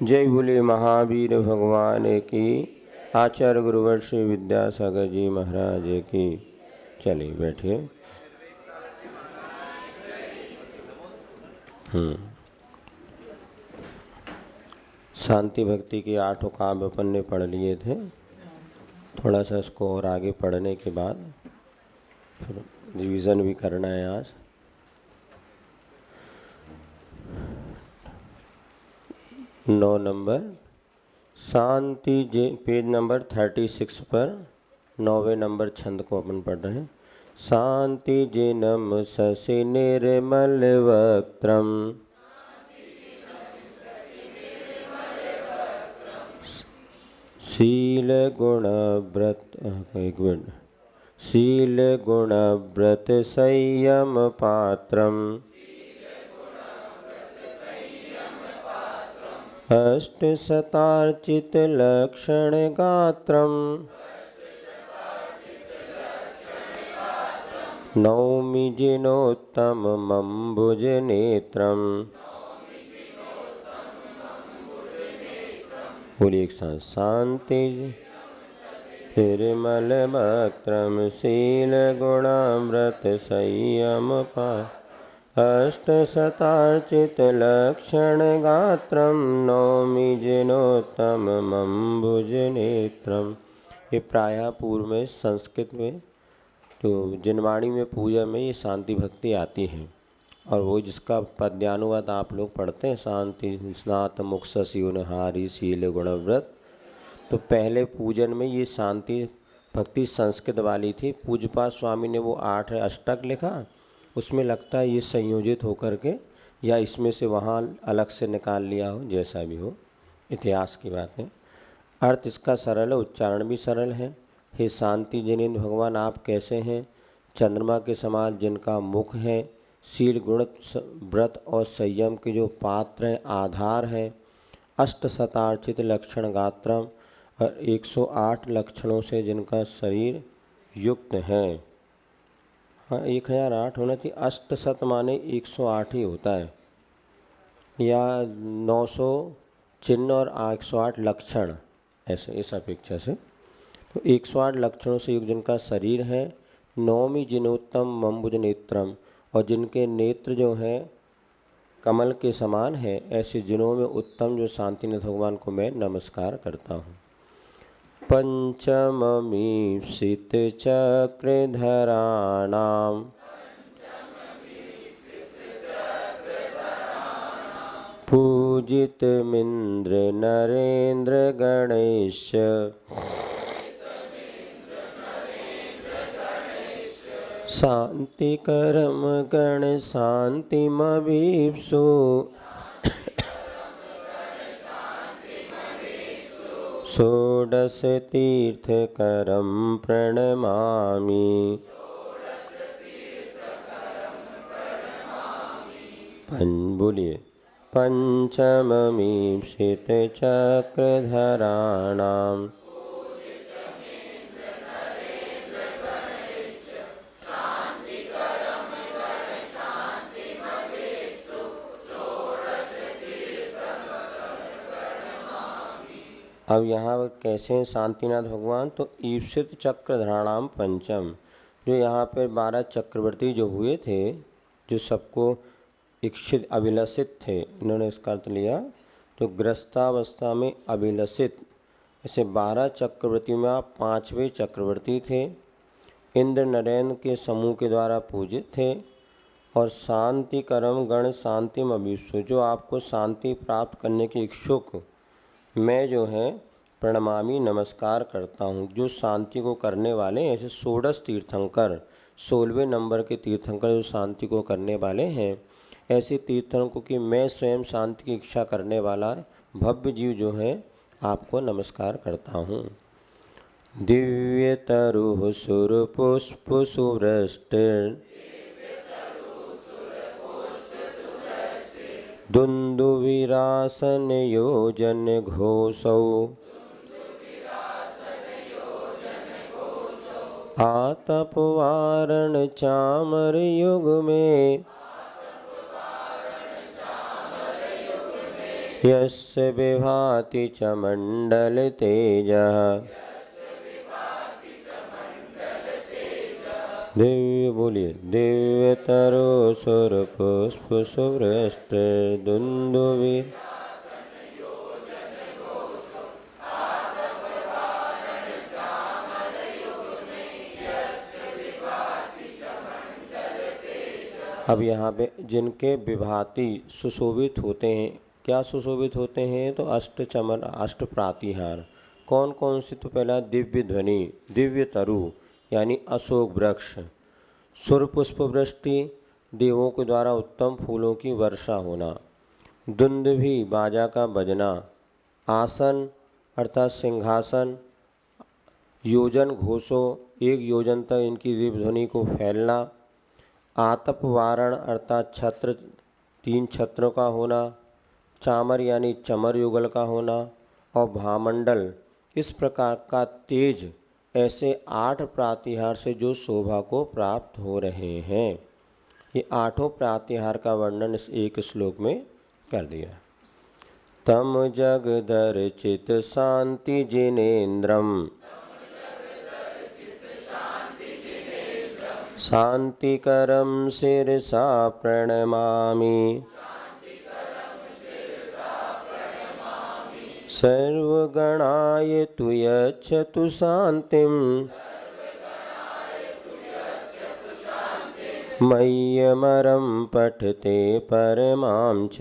जय बोले महावीर भगवान की। आचार्य गुरुवर श्री विद्यासागर जी महाराज की। चलिए बैठिए। शांति भक्ति की 8 काव्य अपन ने पढ़ लिए थे। थोड़ा सा इसको और आगे पढ़ने के बाद फिर रिवीजन भी करना है आज। नौ नंबर शांति जे पेज नंबर 36 पर 9वें नंबर छंद को अपन पढ़ रहे हैं। शांति जिनम शशि निर्मल वक्त्रम शील गुण व्रत एक मिनट शील गुण व्रत संयम पात्रम अष्ट शतार्चित लक्षण गात्रम नौमि जिनोत्तम मंबुज नेत्रम। बोलिए एक साथ। शांति निर्मल वक्त्रम शील गुणामृत संयम पा अष्ट शतार्चित लक्षण गात्रम नौमि जिनोत्तम मंबुज नेत्रम। ये प्रायः पूर्व में संस्कृत में तो जिनवाणी में पूजा में ये शांति भक्ति आती है, और वो जिसका पद्यानुवाद आप लोग पढ़ते हैं, शांति स्नात मुख शशिहारी शील गुणव्रत। तो पहले पूजन में ये शांति भक्ति संस्कृत वाली थी। पूज्यपाद स्वामी ने वो 8 अष्टक लिखा, उसमें लगता है ये संयोजित होकर के या इसमें से वहाँ अलग से निकाल लिया हो, जैसा भी हो, इतिहास की बात है। अर्थ इसका सरल है, उच्चारण भी सरल है। हे शांति जिनेन्द्र भगवान, आप कैसे हैं? चंद्रमा के समान जिनका मुख है, शील गुण व्रत और संयम के जो पात्र हैं, आधार हैं, अष्ट शतार्चित लक्षण गात्रम और 108 लक्षणों से जिनका शरीर युक्त है। हाँ 1008 होना चाहिए। अष्ट शत माने 108 ही होता है, या 900 चिन्ह और 108 लक्षण, ऐसे इस अपेक्षा से। तो 108 लक्षणों से युक्त जिनका शरीर है। नौमि जिनोत्तम मंबुज नेत्रम, और जिनके नेत्र जो हैं कमल के समान है, ऐसे जिनों में उत्तम जो शांतिनाथ भगवान को मैं नमस्कार करता हूँ। पंचमीप्सित चक्रधराणाम पूजितमिन्द्र नरेन्द्र गणेश शांति करम गण शांतिमवीप्सु षोडश तीर्थकरं प्रणमामि। बोलिए। पंचमीप्सित चक्रधराणाम अब यहाँ कैसे हैं शांतिनाथ भगवान? तो ईप्सित चक्रधराणाम पंचम, जो यहाँ पर 12 चक्रवर्ती जो हुए थे, जो सबको इच्छित अभिलषित थे, इन्होंने इसका अर्थ लिया। तो ग्रस्तावस्था में अभिलषित, ऐसे 12 चक्रवर्ती में आप 5वें चक्रवर्ती थे। इंद्र नरेंद्र के समूह के द्वारा पूजित थे। और शांति करम गण शांतिम अभिष्टु, जो आपको शांति प्राप्त करने के इच्छुक मैं जो है प्रणमामी नमस्कार करता हूँ। जो शांति को करने वाले ऐसे 16 तीर्थंकर, 16वें नंबर के तीर्थंकर जो शांति को करने वाले हैं, ऐसे तीर्थंकरों की मैं स्वयं शांति की इच्छा करने वाला भव्य जीव जो है आपको नमस्कार करता हूँ। दिव्य तरु सुर पुष्प सुवृष्टिर दुन्दुभिरासन योजन घोषौ आतप वारण चामर युग में यस्य विभाति च मण्डलतेजः दिव्य बोलिए दिव्यतरो सुरपुष्पसुवृष्टिर्दुन्दुभि अब यहाँ पे जिनके विभाति सुशोभित होते हैं, क्या सुशोभित होते हैं? तो अष्ट चमन अष्ट प्रातिहार। कौन कौन से? तो पहला दिव्य ध्वनि, दिव्य तरु यानी अशोक वृक्ष, सुर पुष्प वृष्टि देवों के द्वारा उत्तम फूलों की वर्षा होना, दुंदुभि बाजा का बजना, आसन अर्थात सिंहासन, योजन घोषों एक योजन तक इनकी दिव्य ध्वनि को फैलना, आतप वारण अर्थात छत्र तीन छत्रों का होना, चामर यानी चमर युगल का होना और भामंडल इस प्रकार का तेज, ऐसे 8 प्रातिहार से जो शोभा को प्राप्त हो रहे हैं। ये 8 प्रातिहार का वर्णन इस एक श्लोक में कर दिया। तम जगदर्चित शांति जिनेन्द्रम शांतिकरं शिरसा प्रणमामि सर्वगणाय तु यच्छतु शान्तिं मय्यमरं पठते परमां च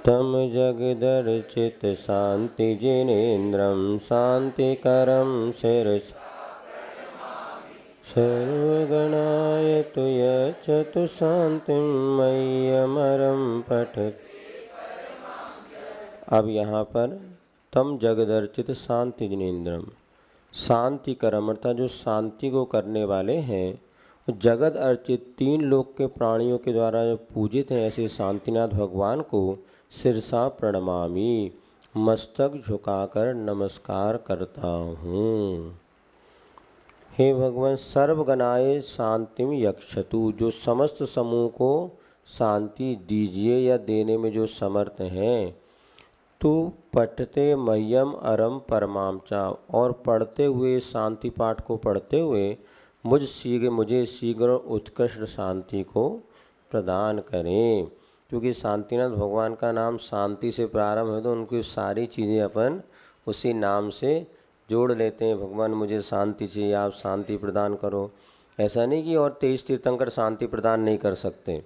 तम जगदर्चित शांति जिनेन्द्रं शांतिकरं शिरसा सर्वगणाय तु यच्छतु शान्तिं मय्यमरं पठते। अब यहाँ पर तम जगदर्चित शांति जिनेन्द्रम, शांतिकरम अर्थात जो शांति को करने वाले हैं, जगत अर्चित 3 लोक के प्राणियों के द्वारा जो पूजित हैं, ऐसे शांतिनाथ भगवान को सिरसा प्रणमामि मस्तक झुकाकर नमस्कार करता हूँ। हे भगवान सर्वगणाय शांतिम यक्षतु, जो समस्त समूह को शांति दीजिए या देने में जो समर्थ हैं। तू पठते मह्यम अरम परमांचा, और पढ़ते हुए शांति पाठ को पढ़ते हुए मुझे शीघ्र उत्कृष्ट शांति को प्रदान करें। क्योंकि शांतिनाथ भगवान का नाम शांति से प्रारंभ है, तो उनकी सारी चीज़ें अपन उसी नाम से जोड़ लेते हैं। भगवान मुझे शांति चाहिए, आप शांति प्रदान करो। ऐसा नहीं कि और 23 तीर्थंकर शांति प्रदान नहीं कर सकते,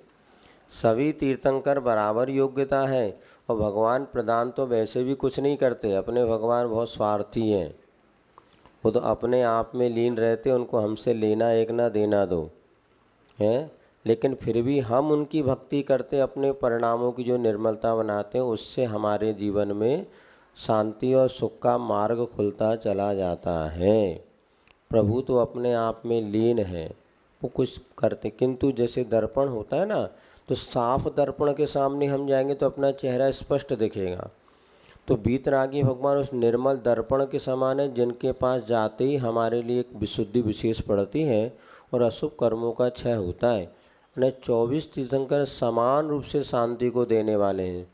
सभी तीर्थंकर बराबर योग्यता है। और भगवान प्रदान तो वैसे भी कुछ नहीं करते, अपने भगवान बहुत स्वार्थी हैं, वो तो अपने आप में लीन रहते, उनको हमसे लेना एक ना देना दो है। लेकिन फिर भी हम उनकी भक्ति करते, अपने परिणामों की जो निर्मलता बनाते हैं, उससे हमारे जीवन में शांति और सुख का मार्ग खुलता चला जाता है। प्रभु तो अपने आप में लीन है, वो कुछ करते, किंतु जैसे दर्पण होता है ना, तो साफ दर्पण के सामने हम जाएंगे तो अपना चेहरा स्पष्ट दिखेगा। तो वीतरागी भगवान उस निर्मल दर्पण के समान है, जिनके पास जाते ही हमारे लिए एक विशुद्धि विशेष पड़ती है और अशुभ कर्मों का क्षय होता है। 24 तीर्थंकर समान रूप से शांति को देने वाले हैं,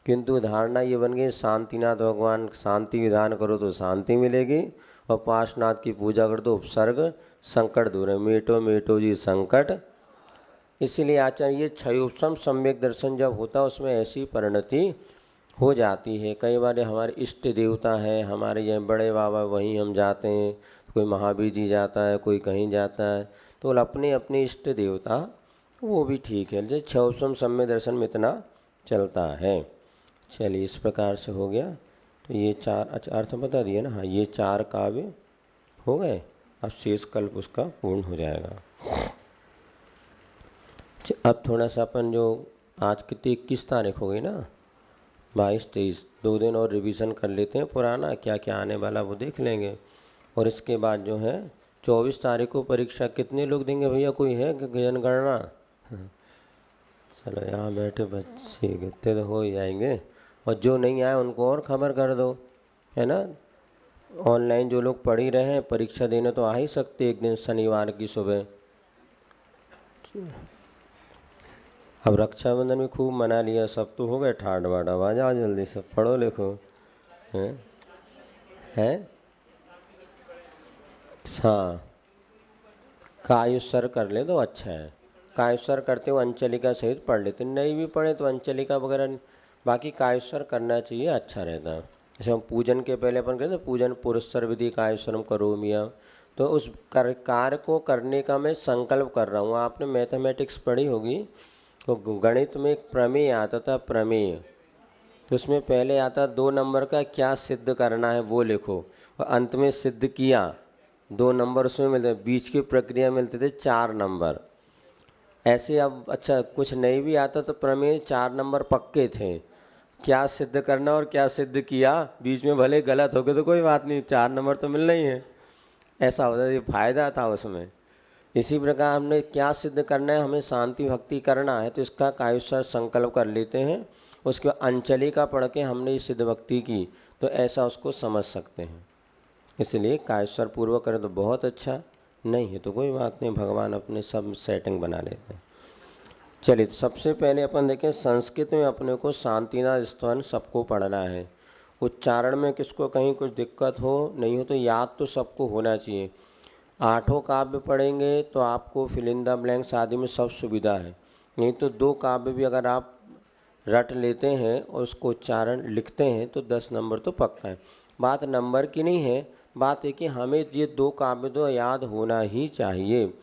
किंतु धारणा ये बन गई शांतिनाथ भगवान शांति विधान करो तो शांति मिलेगी, और पार्श्वनाथ की पूजा कर दो उपसर्ग संकट दूर है, मेटो मेटो जी संकट। इसीलिए आचार्य ये क्षयोपम सम्यक दर्शन जब होता है, उसमें ऐसी परिणति हो जाती है। कई बार हमारे इष्ट देवता है, हमारे यहाँ बड़े बाबा, वहीं हम जाते हैं, कोई महावीर जी जाता है, कोई कहीं जाता है, तो अपने अपने इष्ट देवता वो भी ठीक है। जैसे क्षयोपम सम्यक दर्शन में इतना चलता है। चलिए इस प्रकार से हो गया। तो ये 4 अच्छा अर्थ बता दिए ना। हाँ, ये 4 काव्य हो गए, अब शेष कल्प उसका पूर्ण हो जाएगा। अब थोड़ा सा अपन जो आज की 21 तारीख हो गई ना, 22-23 2 दिन और रिवीजन कर लेते हैं, पुराना क्या क्या आने वाला वो देख लेंगे। और इसके बाद जो है 24 तारीख को परीक्षा। कितने लोग देंगे भैया, कोई है जनगणना? चलो यहाँ बैठे बच्चे कितने तो हो ही जाएंगे, और जो नहीं आए उनको और खबर कर दो, है ना। ऑनलाइन जो लोग पढ़ ही रहे हैं, परीक्षा देने तो आ ही सकते एक दिन शनिवार की सुबह। अब रक्षाबंधन में खूब मना लिया, सब तो हो गए ठाड बाट। अब आ जाओ जल्दी से, पढ़ो लिखो। हैं हाँ, कायुस्वर कर ले तो अच्छा है। कायुस्वर करते हो अंचलिका सहित पढ़ लेते, नहीं भी पढ़े तो अंचलिका वगैरह, बाकी कायुस्वर करना चाहिए, अच्छा रहता है। जैसे हम पूजन के पहले अपन कहते हैं पूजन पुरस्सर विधि कायुस्वरम करोमि, तो उस कार्य को करने का मैं संकल्प कर रहा हूँ। आपने मैथमेटिक्स पढ़ी होगी तो गणित में एक प्रमेय आता था, प्रमेय। तो उसमें पहले आता 2 नंबर का क्या सिद्ध करना है वो लिखो, और अंत में सिद्ध किया 2 नंबर उसमें मिलते, बीच की प्रक्रिया मिलते थे 4 नंबर। ऐसे अब अच्छा कुछ नहीं भी आता तो प्रमेय 4 नंबर पक्के थे, क्या सिद्ध करना और क्या सिद्ध किया, बीच में भले गलत हो गए तो कोई बात नहीं, 4 नंबर तो मिलना ही है। ऐसा होता है, ये फायदा था उसमें। इसी प्रकार हमने क्या सिद्ध करना है, हमें शांति भक्ति करना है, तो इसका कायुस्वर संकल्प कर लेते हैं। उसके बाद अंचलिका पढ़ के हमने ये सिद्ध भक्ति की, तो ऐसा उसको समझ सकते हैं। इसलिए कायुस्वर पूर्वक करें तो बहुत अच्छा, नहीं है तो कोई बात नहीं, भगवान अपने सब सेटिंग बना लेते हैं। चलिए, तो सबसे पहले अपन देखें संस्कृत में अपने को शांतिनाथ स्तवन सबको पढ़ना है। उच्चारण में किसको कहीं कुछ दिक्कत हो नहीं हो तो याद तो सबको होना चाहिए। 8 काव्य पढ़ेंगे तो आपको फिल इन द ब्लैंक्स आदि में सब सुविधा है, नहीं तो 2 काव्य भी अगर आप रट लेते हैं और उसको उच्चारण लिखते हैं तो 10 नंबर तो पक्का है। बात नंबर की नहीं है, बात है कि हमें ये 2 काव्य तो याद होना ही चाहिए।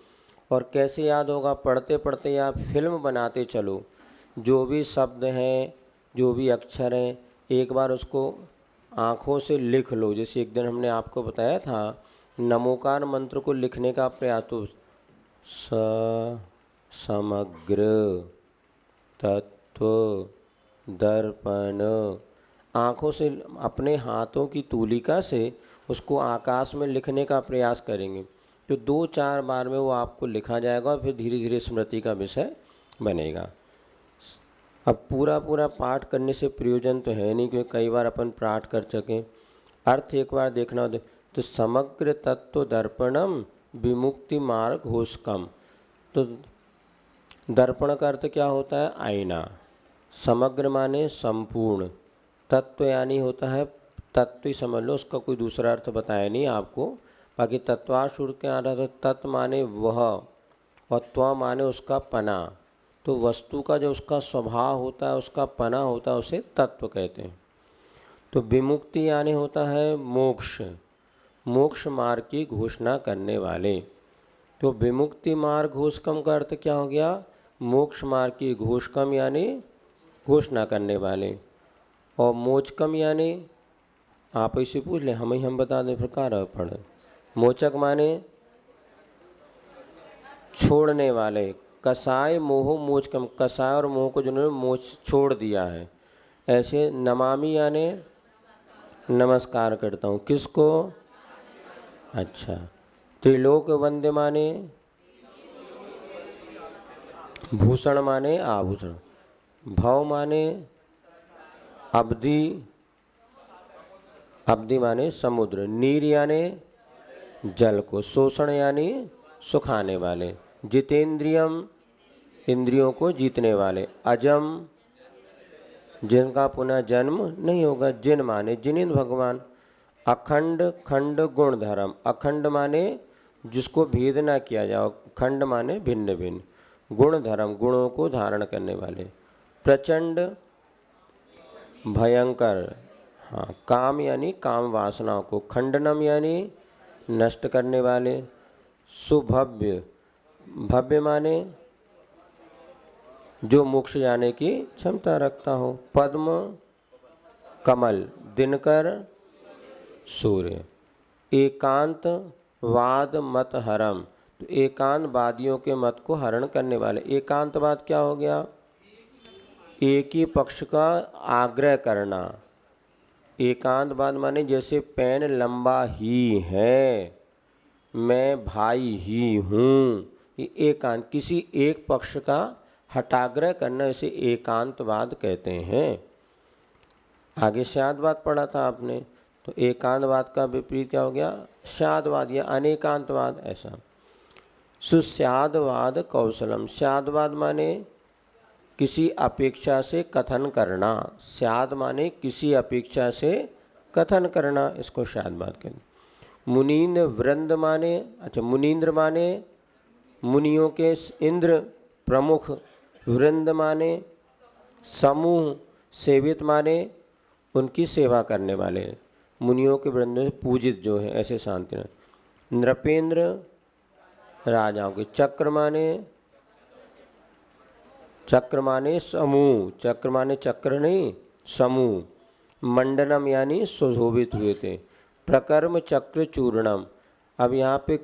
और कैसे याद होगा, पढ़ते पढ़ते आप फिल्म बनाते चलो, जो भी शब्द हैं जो भी अक्षर हैं एक बार उसको आँखों से लिख लो। जैसे एक दिन हमने आपको बताया था नमोकार मंत्र को लिखने का प्रयास, तो समग्र तत्व दर्पण, आँखों से अपने हाथों की तूलिका से उसको आकाश में लिखने का प्रयास करेंगे तो 2-4 बार में वो आपको लिखा जाएगा, फिर धीरे धीरे स्मृति का विषय बनेगा। अब पूरा पूरा पाठ करने से प्रयोजन तो है नहीं, क्योंकि कई बार अपन पाठ कर सकें, अर्थ एक बार देखना हो तो समग्र तत्व दर्पणम विमुक्ति मार्ग होस्कम। तो दर्पण का अर्थ क्या होता है, आईना। समग्र माने संपूर्ण, तत्व यानी होता है तत्व ही समझ लो, उसका कोई दूसरा अर्थ बताया नहीं आपको। बाकी तत्वार्थ के आ रहा था, तत्व माने वह और त्व माने उसका पना। तो वस्तु का जो उसका स्वभाव होता है, उसका पना होता है, उसे तत्व कहते हैं। तो विमुक्ति यानी होता है मोक्ष, मोक्ष मार्ग की घोषणा करने वाले। तो विमुक्ति मार्ग घोषकम का अर्थ क्या हो गया, मोक्ष मार्ग की घोषकम यानी घोषणा करने वाले। और मोचकम यानी आप इसे पूछ लें, हम बता दें प्रकार पढ़े। मोचक माने छोड़ने वाले, कसाय मोह मोचकम, कसाय और मोह को जिन्होंने मोच छोड़ दिया है। ऐसे नमामि यानी नमस्कार करता हूँ, किसको, अच्छा। त्रिलोक वंद्य माने भूषण माने आभूषण, भव माने अब्धि, अब्धि माने समुद्र, नीर यानी जल को, शोषण यानी सुखाने वाले, जितेंद्रियम इंद्रियों को जीतने वाले, अजम जिनका पुनः जन्म नहीं होगा, जिन माने जिनिंद भगवान, अखंड खंड गुण धर्म, अखंड माने जिसको भेद ना किया जाओ, खंड माने भिन्न भिन्न, गुण धर्म गुणों को धारण करने वाले, प्रचंड भयंकर, हाँ, काम यानी काम वासनाओं को, खंडनम यानी नष्ट करने वाले, सुभव्य, भव्य माने जो मोक्ष जाने की क्षमता रखता हो, पद्म कमल, दिनकर सूर्य, एकांत वाद मत हरम, तो एकांतवादियों के मत को हरण करने वाले। एकांतवाद क्या हो गया, एक ही पक्ष का आग्रह करना। एकांतवाद माने जैसे पेन लंबा ही है, मैं भाई ही हूँ, ये एकांत, किसी एक पक्ष का हटाग्रह करना, इसे एकांतवाद कहते हैं। आगे शादवाद पढ़ा था आपने, तो एकांतवाद का विपरीत क्या हो गया, शादवाद या अनेकांतवाद। ऐसा सुस्यादवाद कौशलम, शादवाद माने किसी अपेक्षा से कथन करना। स्याद माने किसी अपेक्षा से कथन करना, इसको स्याद बात कहते। मुनीन्द्र वृंद माने, अच्छा मुनीन्द्र माने मुनियों के इंद्र प्रमुख, वृंद माने समूह, सेवित माने उनकी सेवा करने वाले, मुनियों के वृंद में पूजित जो है ऐसे शांति। नृपेंद्र राजाओं के, चक्र माने समूह, चक्र माने चक्र नहीं समूह। मंडनम यानी सुशोभित हुए थे। प्रकर्म चक्र चूर्णम, अब यहाँ पे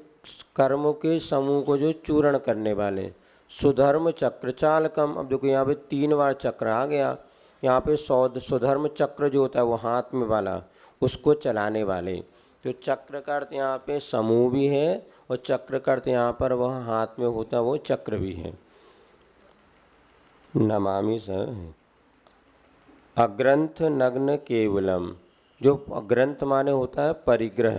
कर्मों के समूह को जो चूर्ण करने वाले। सुधर्म चक्र चालकम, अब देखो यहाँ पे 3 बार चक्र आ गया। यहाँ पे सुधर्म चक्र जो होता है वो हाथ में वाला, उसको चलाने वाले। तो चक्र का अर्थ यहाँ पे समूह भी है और चक्र का अर्थ यहाँ पर वह हाथ में होता है वो चक्र भी है। नमामि स अग्रंथ नग्न केवलम, जो अग्रंथ माने होता है परिग्रह,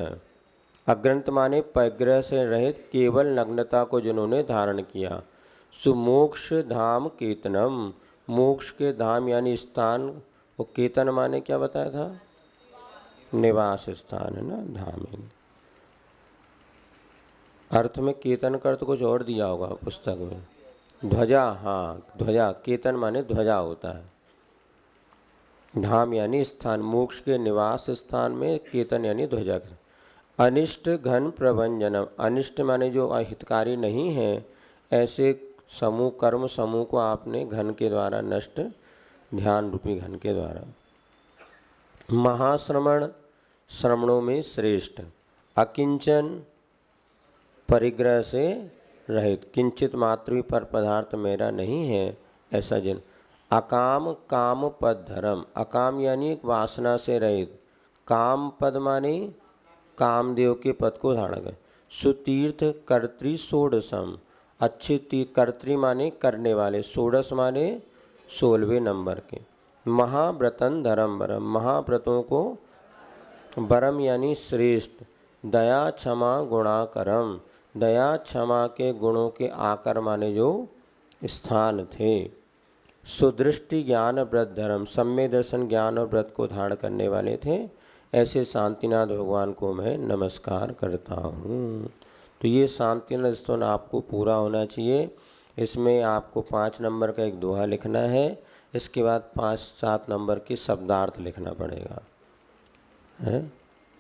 अग्रंथ माने परिग्रह से रहित केवल नग्नता को जिन्होंने धारण किया। सुमोक्ष धाम केतनम, मोक्ष के धाम यानी स्थान, और केतन माने क्या बताया था, निवास स्थान है ना, धाम है। अर्थ में केतन का अर्थ कुछ और दिया होगा पुस्तक में, ध्वजा, हाँ ध्वजा, केतन माने ध्वजा होता है। धाम यानी स्थान, मोक्ष के निवास स्थान में केतन यानी ध्वजा। अनिष्ट घन प्रभंजनम, अनिष्ट माने जो अहितकारी नहीं है, ऐसे समूह कर्म समूह को आपने घन के द्वारा नष्ट, ध्यान रूपी घन के द्वारा। महाश्रमण, श्रमणों में श्रेष्ठ। अकिंचन, परिग्रह से रहित, किंचित मात्र भी पर पदार्थ मेरा नहीं है ऐसा जिन। अकाम काम पद धर्म, अकाम यानी वासना से रहित, काम पद माने कामदेव के पद को धारण कर। सुतीर्थ कर्तृ षोडशम, अच्छे कर्तृ माने करने वाले, षोडश माने 16वें नंबर के। महाव्रतन धर्म बरम, महाव्रतों को बरम यानी श्रेष्ठ। दया क्षमा गुणाकरम, दया क्षमा के गुणों के आकर माने जो स्थान थे। सुदृष्टि ज्ञान व्रत धर्म, सम्य दर्शन ज्ञान और व्रत को धारण करने वाले थे, ऐसे शांतिनाथ भगवान को मैं नमस्कार करता हूँ। तो ये शांतिनाथ स्तोत्र आपको पूरा होना चाहिए। इसमें आपको 5 नंबर का एक दोहा लिखना है, इसके बाद 5-7 नंबर की शब्दार्थ लिखना पड़ेगा, है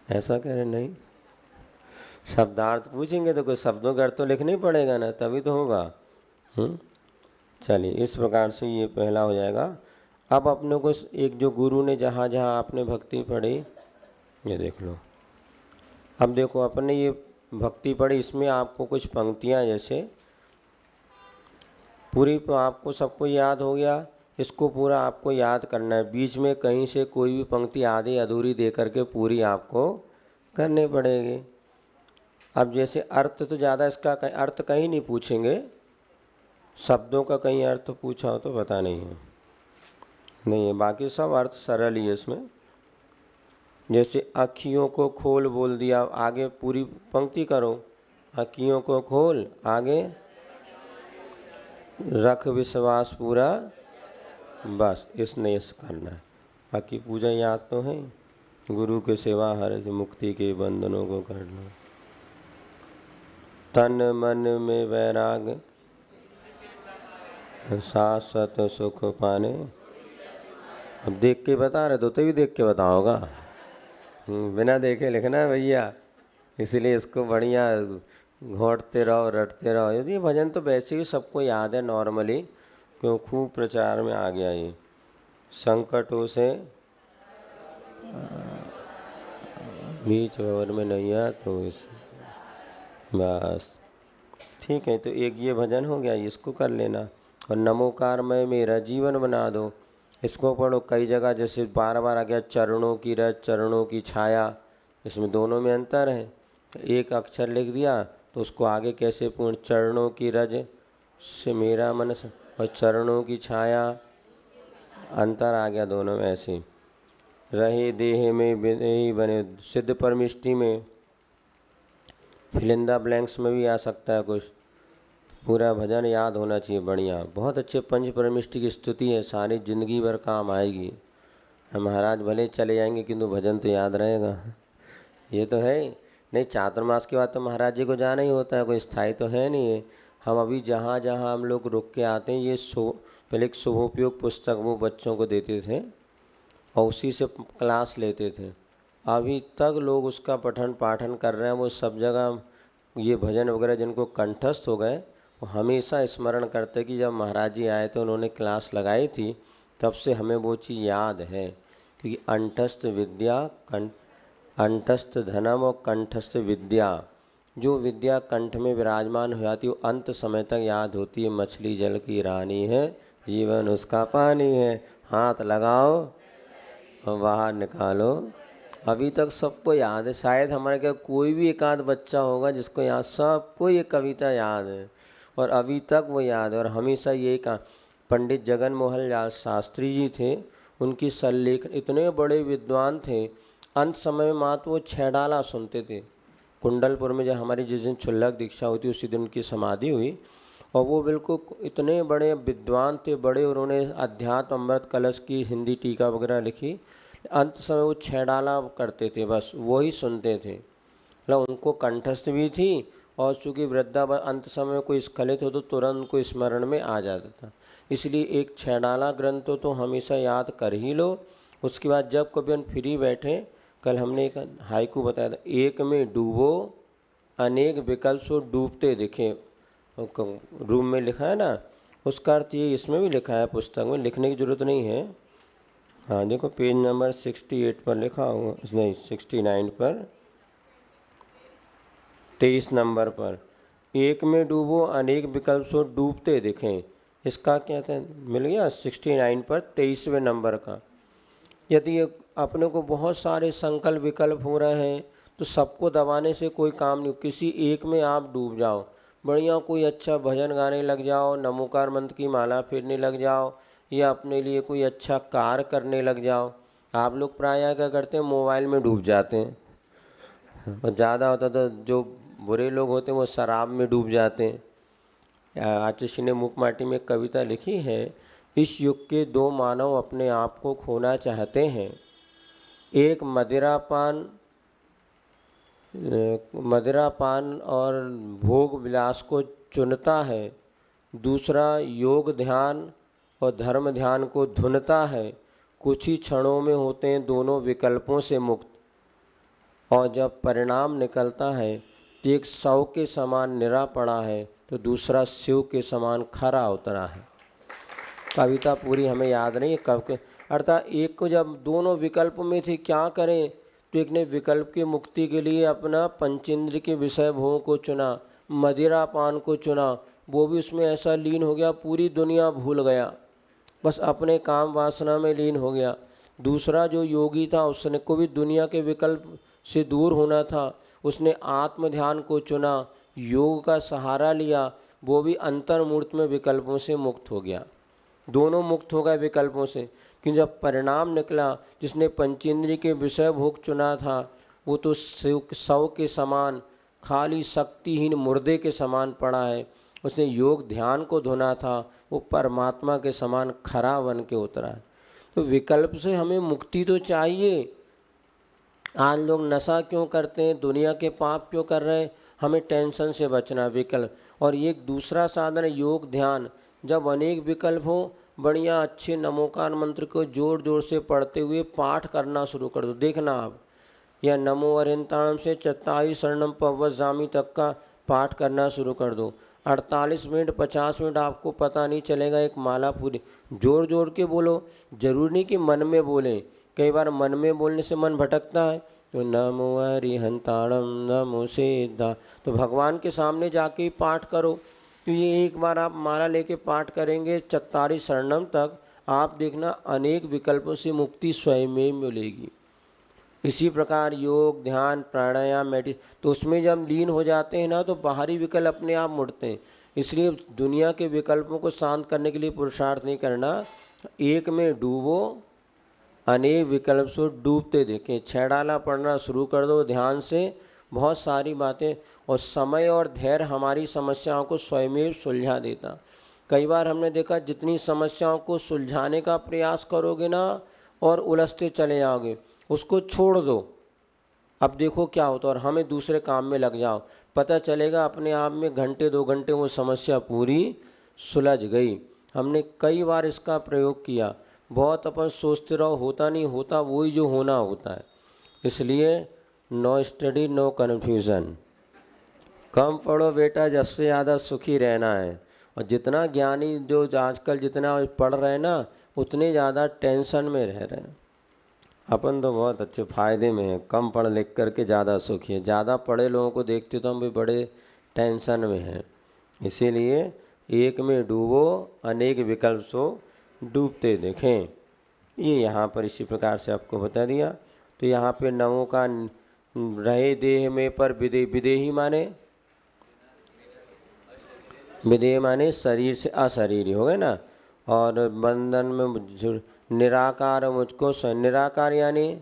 ऐसा कह रहे नहीं, शब्दार्थ पूछेंगे तो कुछ शब्दों का अर्थ तो लिखना ही पड़ेगा ना, तभी तो होगा। चलिए इस प्रकार से ये पहला हो जाएगा। अब अपने को एक जो गुरु ने जहाँ जहाँ आपने भक्ति पढ़ी, ये देख लो। अब देखो अपने ये भक्ति पढ़ी, इसमें आपको कुछ पंक्तियाँ जैसे पूरी तो आपको सबको याद हो गया, इसको पूरा आपको याद करना है। बीच में कहीं से कोई भी पंक्ति आधी अधूरी दे करके पूरी आपको करनी पड़ेगी। अब जैसे अर्थ तो ज़्यादा इसका अर्थ कहीं नहीं पूछेंगे, शब्दों का कहीं अर्थ पूछा हो तो पता नहीं है, बाकी सब अर्थ सरल ही है इसमें। जैसे अखियों को खोल बोल दिया, आगे पूरी पंक्ति करो। अखियों को खोल, आगे रख विश्वास पूरा, बस इसने इस करना है। बाकी पूजा याद तो है, गुरु के सेवा हर मुक्ति के बंधनों को कर लो। तन मन में वैराग, शाश्वत सुख पाने। अब देख के बता रहे, तो भी देख के बताओगा, बिना देखे लिखना है भैया, इसलिए इसको बढ़िया घोटते रहो, रटते रहो। यदि भजन तो वैसे ही सबको याद है नॉर्मली, क्यों खूब प्रचार में आ गया ये। संकटों से बीच भंवर में नहीं आ तो इस, बस ठीक है। तो एक ये भजन हो गया, इसको कर लेना। और नमोकार में मेरा जीवन बना दो, इसको पढ़ो कई जगह। जैसे बार बार आ गया चरणों की रज, चरणों की छाया, इसमें दोनों में अंतर है। एक अक्षर लिख दिया तो उसको आगे कैसे पूर्ण, चरणों की रज से मेरा मन, और चरणों की छाया, अंतर आ गया दोनों में। ऐसे रहे देह में विदेही बने, सिद्ध परमिष्टि में, फिलिंदा ब्लैंक्स में भी आ सकता है कुछ। पूरा भजन याद होना चाहिए। बढ़िया, बहुत अच्छे पंच परमिष्टि की स्तुति है, सारी जिंदगी भर काम आएगी। हम महाराज भले चले जाएंगे किंतु भजन तो याद रहेगा। ये तो है ही। नहीं, चातुर्मास के बाद तो महाराज जी को जाना ही होता है, कोई स्थायी तो है नहीं है। हम अभी जहाँ जहाँ हम लोग रुक के आते हैं, ये पहले एक शुभोपयोग पुस्तक वो बच्चों को देते थे और उसी से क्लास लेते थे। अभी तक लोग उसका पठन पाठन कर रहे हैं। वो सब जगह ये भजन वगैरह जिनको कंठस्थ हो गए वो हमेशा स्मरण करते कि जब महाराज जी आए थे उन्होंने क्लास लगाई थी, तब से हमें वो चीज़ याद है। क्योंकि अंतस्थ विद्या अंतस्थ धनम और कंठस्थ विद्या, जो विद्या कंठ में विराजमान हो जाती है वो अंत समय तक याद होती है। मछली जल की रानी है, जीवन उसका पानी है, हाथ लगाओ और बाहर निकालो। अभी तक सबको याद है। शायद हमारे क्या कोई भी एक आध बच्चा होगा जिसको यहाँ सबको ये कविता याद है और अभी तक वो याद है। और हमेशा ये कहा, पंडित जगन मोहन शास्त्री जी थे, उनकी सल्लेख, इतने बड़े विद्वान थे। अंत समय में मात्र वो छेडाला सुनते थे। कुंडलपुर में जब हमारी जिस दिन छुल्लक दीक्षा हुई थी उसी दिन उनकी समाधि हुई। और वो बिल्कुल इतने बड़े विद्वान थे, बड़े, उन्होंने अध्यात्म अमृत कलश की हिंदी टीका वगैरह लिखी। अंत समय वो छेडाला करते थे, बस वही सुनते थे। मतलब उनको कंठस्थ भी थी और चूँकि वृद्धा अंत समय कोई स्खलित हो तो तुरंत उनको स्मरण में आ जाता था। इसलिए एक छेडाला ग्रंथ तो हमेशा याद कर ही लो। उसके बाद जब कभी हम फ्री बैठे, कल हमने एक हाइकू बताया था, एक में डूबो अनेक विकल्प से डूबते दिखे, रूम में लिखा है ना, उसका अर्थ ये इसमें भी लिखा है, पुस्तक में लिखने की ज़रूरत नहीं है। हाँ देखो पेज नंबर 68 पर लिखा हुआ, नहीं 69 पर, 23 नंबर पर, एक में डूबो अनेक विकल्प से डूबते दिखें। इसका क्या था, मिल गया 69 पर 23वें नंबर का। यदि अपने को बहुत सारे संकल्प विकल्प हो रहे हैं तो सबको दबाने से कोई काम नहीं, किसी एक में आप डूब जाओ। बढ़िया कोई अच्छा भजन गाने लग जाओ, नमोकार मंत्र की माला फेरने लग जाओ, या अपने लिए कोई अच्छा कार्य करने लग जाओ। आप लोग प्रायः क्या करते हैं, मोबाइल में डूब जाते हैं। और ज़्यादा होता तो जो बुरे लोग होते हैं वो शराब में डूब जाते हैं। आचार्य ने मूक माटी में कविता लिखी है, इस युग के दो मानव अपने आप को खोना चाहते हैं। एक मदिरापान और भोग विलास को चुनता है, दूसरा योग ध्यान और धर्म ध्यान को धुनता है। कुछ ही क्षणों में होते हैं दोनों विकल्पों से मुक्त, और जब परिणाम निकलता है तो एक शव के समान निरा पड़ा है तो दूसरा शिव के समान खरा उतरा है। कविता पूरी हमें याद नहीं है कब के, अर्थात एक को जब दोनों विकल्प में थे क्या करें, तो एक ने विकल्प की मुक्ति के लिए अपना पंचेंद्र के विषय भोगों को चुना, मदिरा पान को चुना, वो भी उसमें ऐसा लीन हो गया पूरी दुनिया भूल गया, बस अपने काम वासना में लीन हो गया। दूसरा जो योगी था उसने को भी दुनिया के विकल्प से दूर होना था, उसने आत्म ध्यान को चुना, योग का सहारा लिया, वो भी अंतर्मूर्त में विकल्पों से मुक्त हो गया। दोनों मुक्त हो गए विकल्पों से। कि जब परिणाम निकला, जिसने पंचेंद्रिय के विषय भोग चुना था वो तो शव के समान खाली शक्तिहीन मुर्दे के समान पड़ा है। उसने योग ध्यान को धुना था, वो परमात्मा के समान खरा बन के उतरा है। तो विकल्प से हमें मुक्ति तो चाहिए। आज लोग नशा क्यों करते हैं, दुनिया के पाप क्यों कर रहे हैं, हमें टेंशन से बचना, विकल्प। और ये दूसरा साधन है योग ध्यान। जब अनेक विकल्प हो, बढ़िया अच्छे नमोकार मंत्र को जोर जोर से पढ़ते हुए पाठ करना शुरू कर दो। देखना आप, या नमो अरिंताणम से 44 शरणम पवजामी तक का पाठ करना शुरू कर दो। 48 मिनट 50 मिनट आपको पता नहीं चलेगा, एक माला पूरी जोर जोर के बोलो। जरूरी नहीं कि मन में बोलें, कई बार मन में बोलने से मन भटकता है। तो नमो अरिहंताणम नमो सिद्धा, तो भगवान के सामने जाके ही पाठ करो। तो ये एक बार आप माला लेके पाठ करेंगे 44 शरणम तक, आप देखना अनेक विकल्पों से मुक्ति स्वयं में मिलेगी। इसी प्रकार योग ध्यान प्राणायाम तो उसमें जब लीन हो जाते हैं ना तो बाहरी विकल्प अपने आप मुड़ते हैं। इसलिए दुनिया के विकल्पों को शांत करने के लिए पुरुषार्थ नहीं करना, एक में डूबो अनेक विकल्प से डूबते देखें। छेड़ाला पढ़ना शुरू कर दो ध्यान से, बहुत सारी बातें, और समय और धैर्य हमारी समस्याओं को स्वयं सुलझा देता। कई बार हमने देखा जितनी समस्याओं को सुलझाने का प्रयास करोगे ना और उलझते चले जाओगे, उसको छोड़ दो, अब देखो क्या होता है, और हमें दूसरे काम में लग जाओ, पता चलेगा अपने आप में घंटे 2 घंटे वो समस्या पूरी सुलझ गई। हमने कई बार इसका प्रयोग किया। बहुत अपन सोचते रहो, होता नहीं होता, वही जो होना होता है। इसलिए नो स्टडी नो कन्फ्यूज़न, कम पढ़ो बेटा, जससे ज़्यादा सुखी रहना है। और जितना ज्ञानी जो आजकल जितना पढ़ रहे हैं ना, उतने ज़्यादा टेंशन में रह रहे हैं। अपन तो बहुत अच्छे फ़ायदे में हैं, कम पढ़ लिख करके ज़्यादा सुखी है। ज़्यादा पढ़े लोगों को देखते तो हम भी बड़े टेंशन में हैं। इसीलिए एक में डूबो अनेक विकल्प सो डूबते देखें, ये यहाँ पर इसी प्रकार से आपको बता दिया। तो यहाँ पे नवों का रहे देह में पर विदेही माने, विदेह माने शरीर से अशरीरी हो गए ना। और बंधन में निराकार मुझको निराकार यानी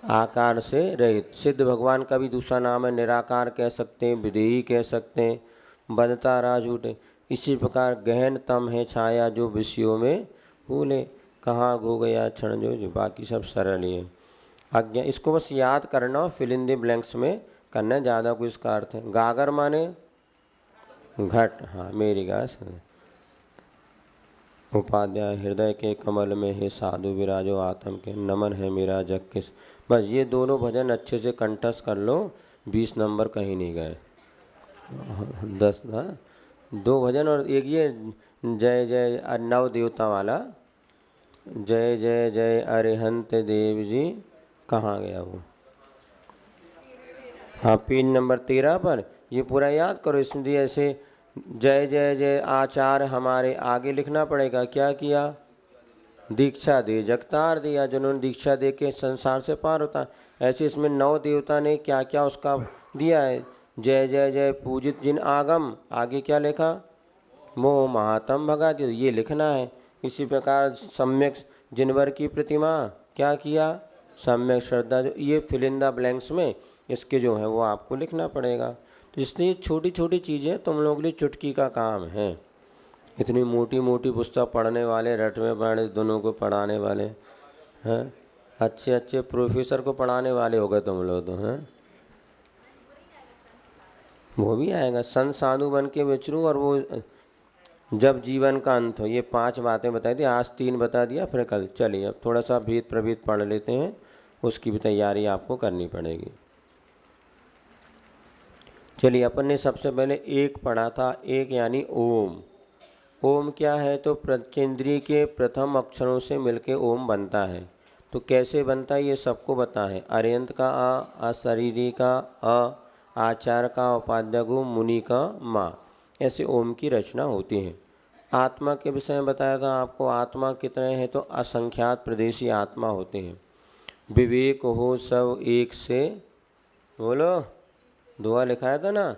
आकार से रहित। सिद्ध भगवान का भी दूसरा नाम है, निराकार कह सकते हैं, विदेही कह सकते हैं, बंधता रहा झूठे। इसी प्रकार गहन तम है छाया जो विषयों में भूले, कहाँ खो गया क्षण जो बाकी सब सरल ही है। आज्ञा, इसको बस याद करना, फिल इन द ब्लैंक्स में करना, ज़्यादा कोई इसका अर्थ है। गागर माने घट, हाँ मेरी गाय। उपाध्याय, हृदय के कमल में है साधु विराजो आत्म के, नमन है मेरा जग किस। बस ये दोनों भजन अच्छे से कंठस्थ कर लो, 20 नंबर कहीं नहीं गए। 10 ना, 2 भजन और एक ये जय जय नव देवता वाला, जय जय जय अरिहंत देव जी, कहाँ गया वो? हाँ, पिन नंबर 13 पर ये पूरा याद करो। इसमें ऐसे जय जय जय आचार्य हमारे, आगे लिखना पड़ेगा। क्या किया? दीक्षा दे जगतार दिया, जिन्होंने दीक्षा दे के संसार से पार होता। ऐसे इसमें 9 देवता ने क्या क्या उसका दिया है। जय जय जय पूजित जिन आगम, आगे क्या लिखा? मोह महात्म भगा दिया, ये लिखना है। इसी प्रकार सम्यक जिनवर की प्रतिमा, क्या किया? सम्यक श्रद्धा, ये फिल इन द ब्लैंक्स में इसके जो है वो आपको लिखना पड़ेगा। तो इसलिए छोटी छोटी चीज़ें तुम लोगों के लिए चुटकी का काम है। इतनी मोटी मोटी पुस्तक पढ़ने वाले, रट में पढ़ने दोनों को पढ़ाने वाले हैं, अच्छे अच्छे प्रोफेसर को पढ़ाने वाले हो गए तुम लोग तो हैं। वो भी आएगा, संत साधु बन के विचरूं, और वो जब जीवन का अंत हो। ये 5 बातें बताई थी, आज 3 बता दिया, फिर कल। चलिए अब थोड़ा सा भेद प्रभेद पढ़ लेते हैं, उसकी भी तैयारी आपको करनी पड़ेगी। चलिए, अपन ने सबसे पहले एक पढ़ा था, एक यानी ओम। ओम क्या है? तो पंचेंद्रिय के प्रथम अक्षरों से मिलके ओम बनता है। तो कैसे बनता है ये सबको बता है। अरियंत का आ, अशरीरी का अ, आचार का उपाध्यागु, मुनि का मा, ऐसे ओम की रचना होती है। आत्मा के विषय में बताया था आपको। आत्मा कितने हैं? तो असंख्यात प्रदेशी आत्मा होते हैं। विवेक हो सब एक से, बोलो, दुआ लिखाया था ना,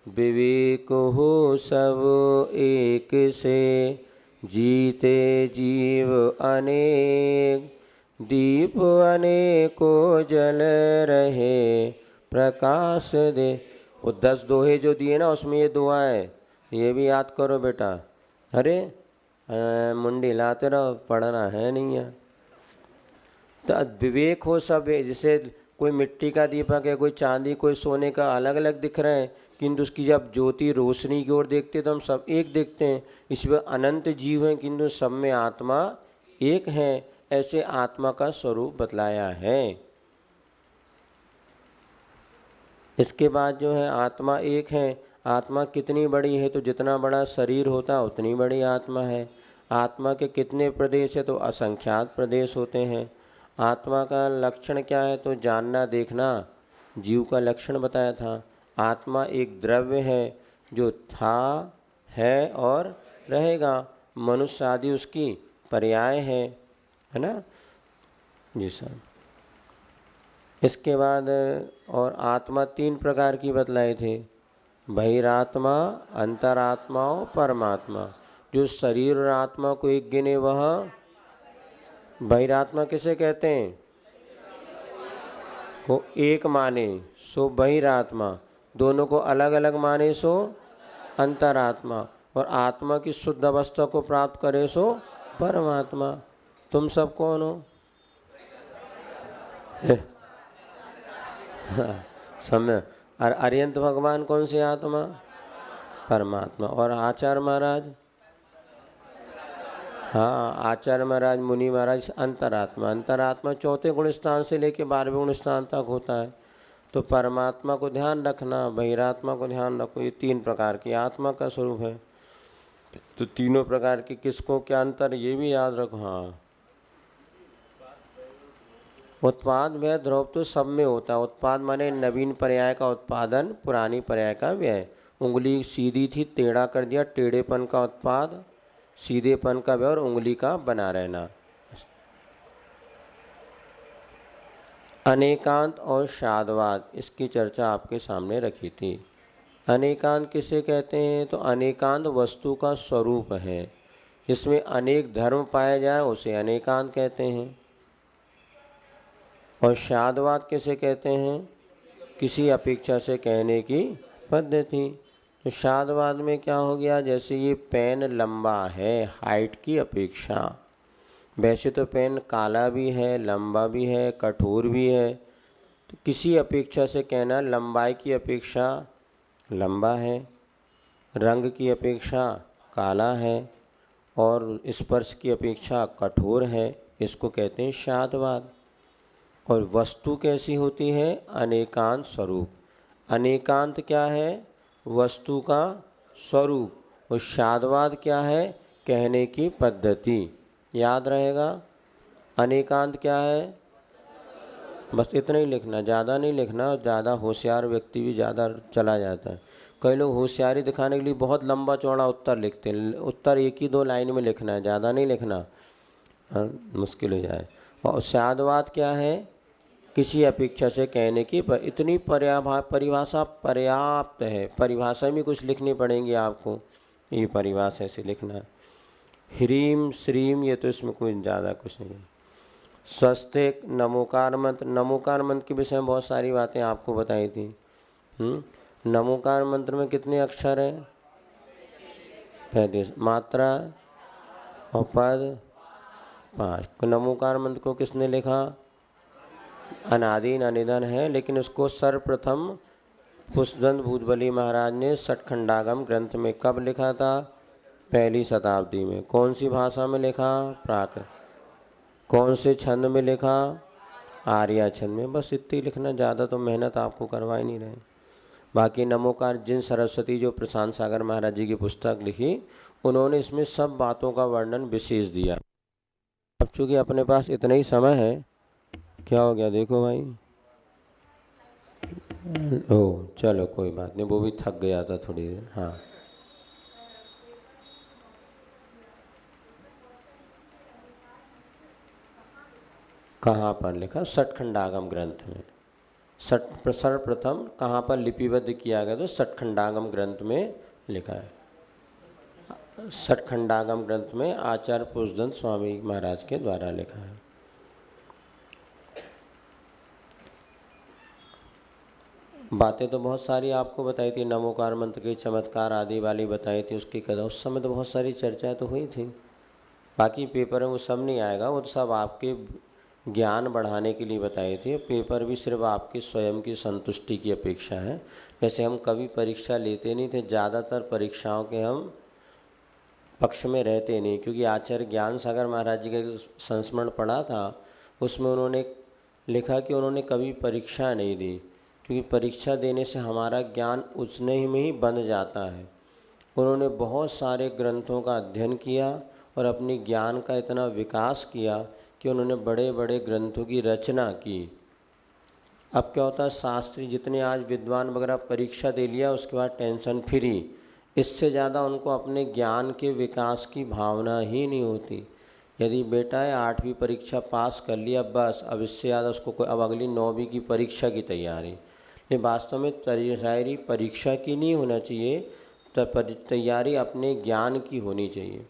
विवेक हो सब एक से, जीते जीव अनेक, दीप अनेको जल रहे, प्रकाश दे। वो 10 दोहे जो दिए ना, उसमें ये दुआ है, ये भी याद करो बेटा। अरे मुंडी लाते रहो, पढ़ना है नहीं है। तो विवेक हो सब, जैसे कोई मिट्टी का दीपक है, कोई चांदी, कोई सोने का, अलग अलग दिख रहे हैं, किंतु उसकी जब ज्योति रोशनी की ओर देखते तो हम सब एक देखते हैं। इसमें अनंत जीव हैं, किंतु सब में आत्मा एक है। ऐसे आत्मा का स्वरूप बतलाया है। इसके बाद जो है आत्मा एक है। आत्मा कितनी बड़ी है? तो जितना बड़ा शरीर होता उतनी बड़ी आत्मा है। आत्मा के कितने प्रदेश है? तो असंख्यात प्रदेश होते हैं। आत्मा का लक्षण क्या है? तो जानना देखना, जीव का लक्षण बताया था। आत्मा एक द्रव्य है जो था, है और रहेगा। मनुष्य आदि उसकी पर्याय है ना जी सर। इसके बाद और आत्मा 3 प्रकार की बतलाई थी, बहिरात्मा, अंतरात्मा और परमात्मा। जो शरीर और आत्मा को एक गिने वह बहिरात्मा किसे कहते हैं? को एक माने सो बहिरात्मा, दोनों को अलग अलग माने सो अंतरात्मा, और आत्मा की शुद्ध अवस्था को प्राप्त करे सो परमात्मा। तुम सब कौन हो? समय। और अरियंत भगवान कौन सी आत्मा? परमात्मा। और आचार्य महाराज? हाँ, आचार्य महाराज, मुनि महाराज अंतरात्मा। अंतरात्मा चौथे गुण स्थान से लेके 12वें गुण स्थान तक होता है। तो परमात्मा को ध्यान रखना, बहिरात्मा को ध्यान रखो। ये 3 प्रकार की आत्मा का स्वरूप है। तो तीनों प्रकार की किसको क्या अंतर, ये भी याद रखो। हाँ, उत्पाद व्यय ध्रुव तो सब में होता है। उत्पाद माने नवीन पर्याय का उत्पादन, पुरानी पर्याय का व्यय। उंगली सीधी थी, टेढ़ा कर दिया, टेढ़ेपन का उत्पाद, सीधेपन का व्यय और उंगली का बना रहना। अनेकांत और शादवाद, इसकी चर्चा आपके सामने रखी थी। अनेकांत किसे कहते हैं? तो अनेकांत वस्तु का स्वरूप है, जिसमें अनेक धर्म पाए जाए उसे अनेकांत कहते हैं। और शादवाद किसे कहते हैं? किसी अपेक्षा से कहने की पद्धति। तो शादवाद में क्या हो गया, जैसे ये पेन लंबा है हाइट की अपेक्षा, वैसे तो पेन काला भी है, लंबा भी है, कठोर भी है, तो किसी अपेक्षा से कहना लंबाई की अपेक्षा लंबा है, रंग की अपेक्षा काला है और स्पर्श की अपेक्षा कठोर है, इसको कहते हैं शादवाद। और वस्तु कैसी होती है? अनेकांत स्वरूप। अनेकांत क्या है? वस्तु का स्वरूप। और शादवाद क्या है? कहने की पद्धति। याद रहेगा। अनेकांत क्या है? बस इतना ही लिखना, ज़्यादा नहीं लिखना। ज़्यादा होशियार व्यक्ति भी ज़्यादा चला जाता है। कई लोग होशियारी दिखाने के लिए बहुत लंबा चौड़ा उत्तर लिखते हैं। उत्तर 1 ही 2 लाइन में लिखना है, ज़्यादा नहीं लिखना, मुश्किल हो जाए। और शादवाद क्या है? किसी अपेक्षा से कहने की इतनी परिभाषा पर्याप्त है। परिभाषा में कुछ लिखनी पड़ेंगी आपको, ये परिभाषा ऐसे लिखना है। ह्रीम श्रीम, ये तो इसमें कोई ज़्यादा कुछ नहीं है। स्वस्तिक, नमोकार मंत्र। नमोकार मंत्र के विषय में बहुत सारी बातें आपको बताई थी। नमोकार मंत्र में कितने अक्षर हैं? 35। मात्रा और पद 5। नमोकार मंत्र को किसने लिखा? अनादि अनिधन है, लेकिन उसको सर्वप्रथम पुष्पदंत भूतबली महाराज ने षटखंडागम ग्रंथ में कब लिखा था? 1ली शताब्दी में। कौन सी भाषा में लिखा? प्राकृत। कौन से छंद में लिखा? आर्या छंद में। बस इतनी लिखना, ज़्यादा तो मेहनत आपको करवा ही नहीं रहे। बाकी नमोकार जिन सरस्वती जो प्रशांत सागर महाराज जी की पुस्तक लिखी, उन्होंने इसमें सब बातों का वर्णन विशेष दिया। अब चूँकि अपने पास इतना ही समय है, क्या हो गया देखो भाई, ओ चलो कोई बात नहीं, वो भी थक गया था थोड़ी देर। हाँ, कहाँ पर लिखा? षटखंडागम ग्रंथ में। सर्वप्रथम कहाँ पर लिपिबद्ध किया गया? तो षटखंडागम ग्रंथ में लिखा है। षटखंडागम ग्रंथ में आचार्य पुष्पदंत स्वामी महाराज के द्वारा लिखा है। बातें तो बहुत सारी आपको बताई थी, नमोकार मंत्र के चमत्कार आदि वाली बताई थी, उसकी कथा उस समय तो बहुत सारी चर्चाएं तो हुई थी। बाकी पेपर में वो सब नहीं आएगा, वो तो सब आपके ज्ञान बढ़ाने के लिए बताई थी। पेपर भी सिर्फ आपकी स्वयं की संतुष्टि की अपेक्षा है। वैसे हम कभी परीक्षा लेते नहीं थे, ज़्यादातर परीक्षाओं के हम पक्ष में रहते नहीं, क्योंकि आचार्य ज्ञान सागर महाराज जी का संस्मरण पढ़ा था, उसमें उन्होंने लिखा कि उन्होंने कभी परीक्षा नहीं दी, क्योंकि परीक्षा देने से हमारा ज्ञान उतने ही में ही बंध जाता है। उन्होंने बहुत सारे ग्रंथों का अध्ययन किया और अपने ज्ञान का इतना विकास किया कि उन्होंने बड़े बड़े ग्रंथों की रचना की। अब क्या होता है, शास्त्री जितने आज विद्वान वगैरह परीक्षा दे लिया उसके बाद टेंशन फ्री, इससे ज़्यादा उनको अपने ज्ञान के विकास की भावना ही नहीं होती। यदि बेटा है 8वीं परीक्षा पास कर लिया, बस अब इससे ज़्यादा उसको कोई, अब अगली 9वीं की परीक्षा की तैयारी। लेकिन वास्तव में तैयारी परीक्षा की नहीं होना चाहिए, तैयारी अपने ज्ञान की होनी चाहिए।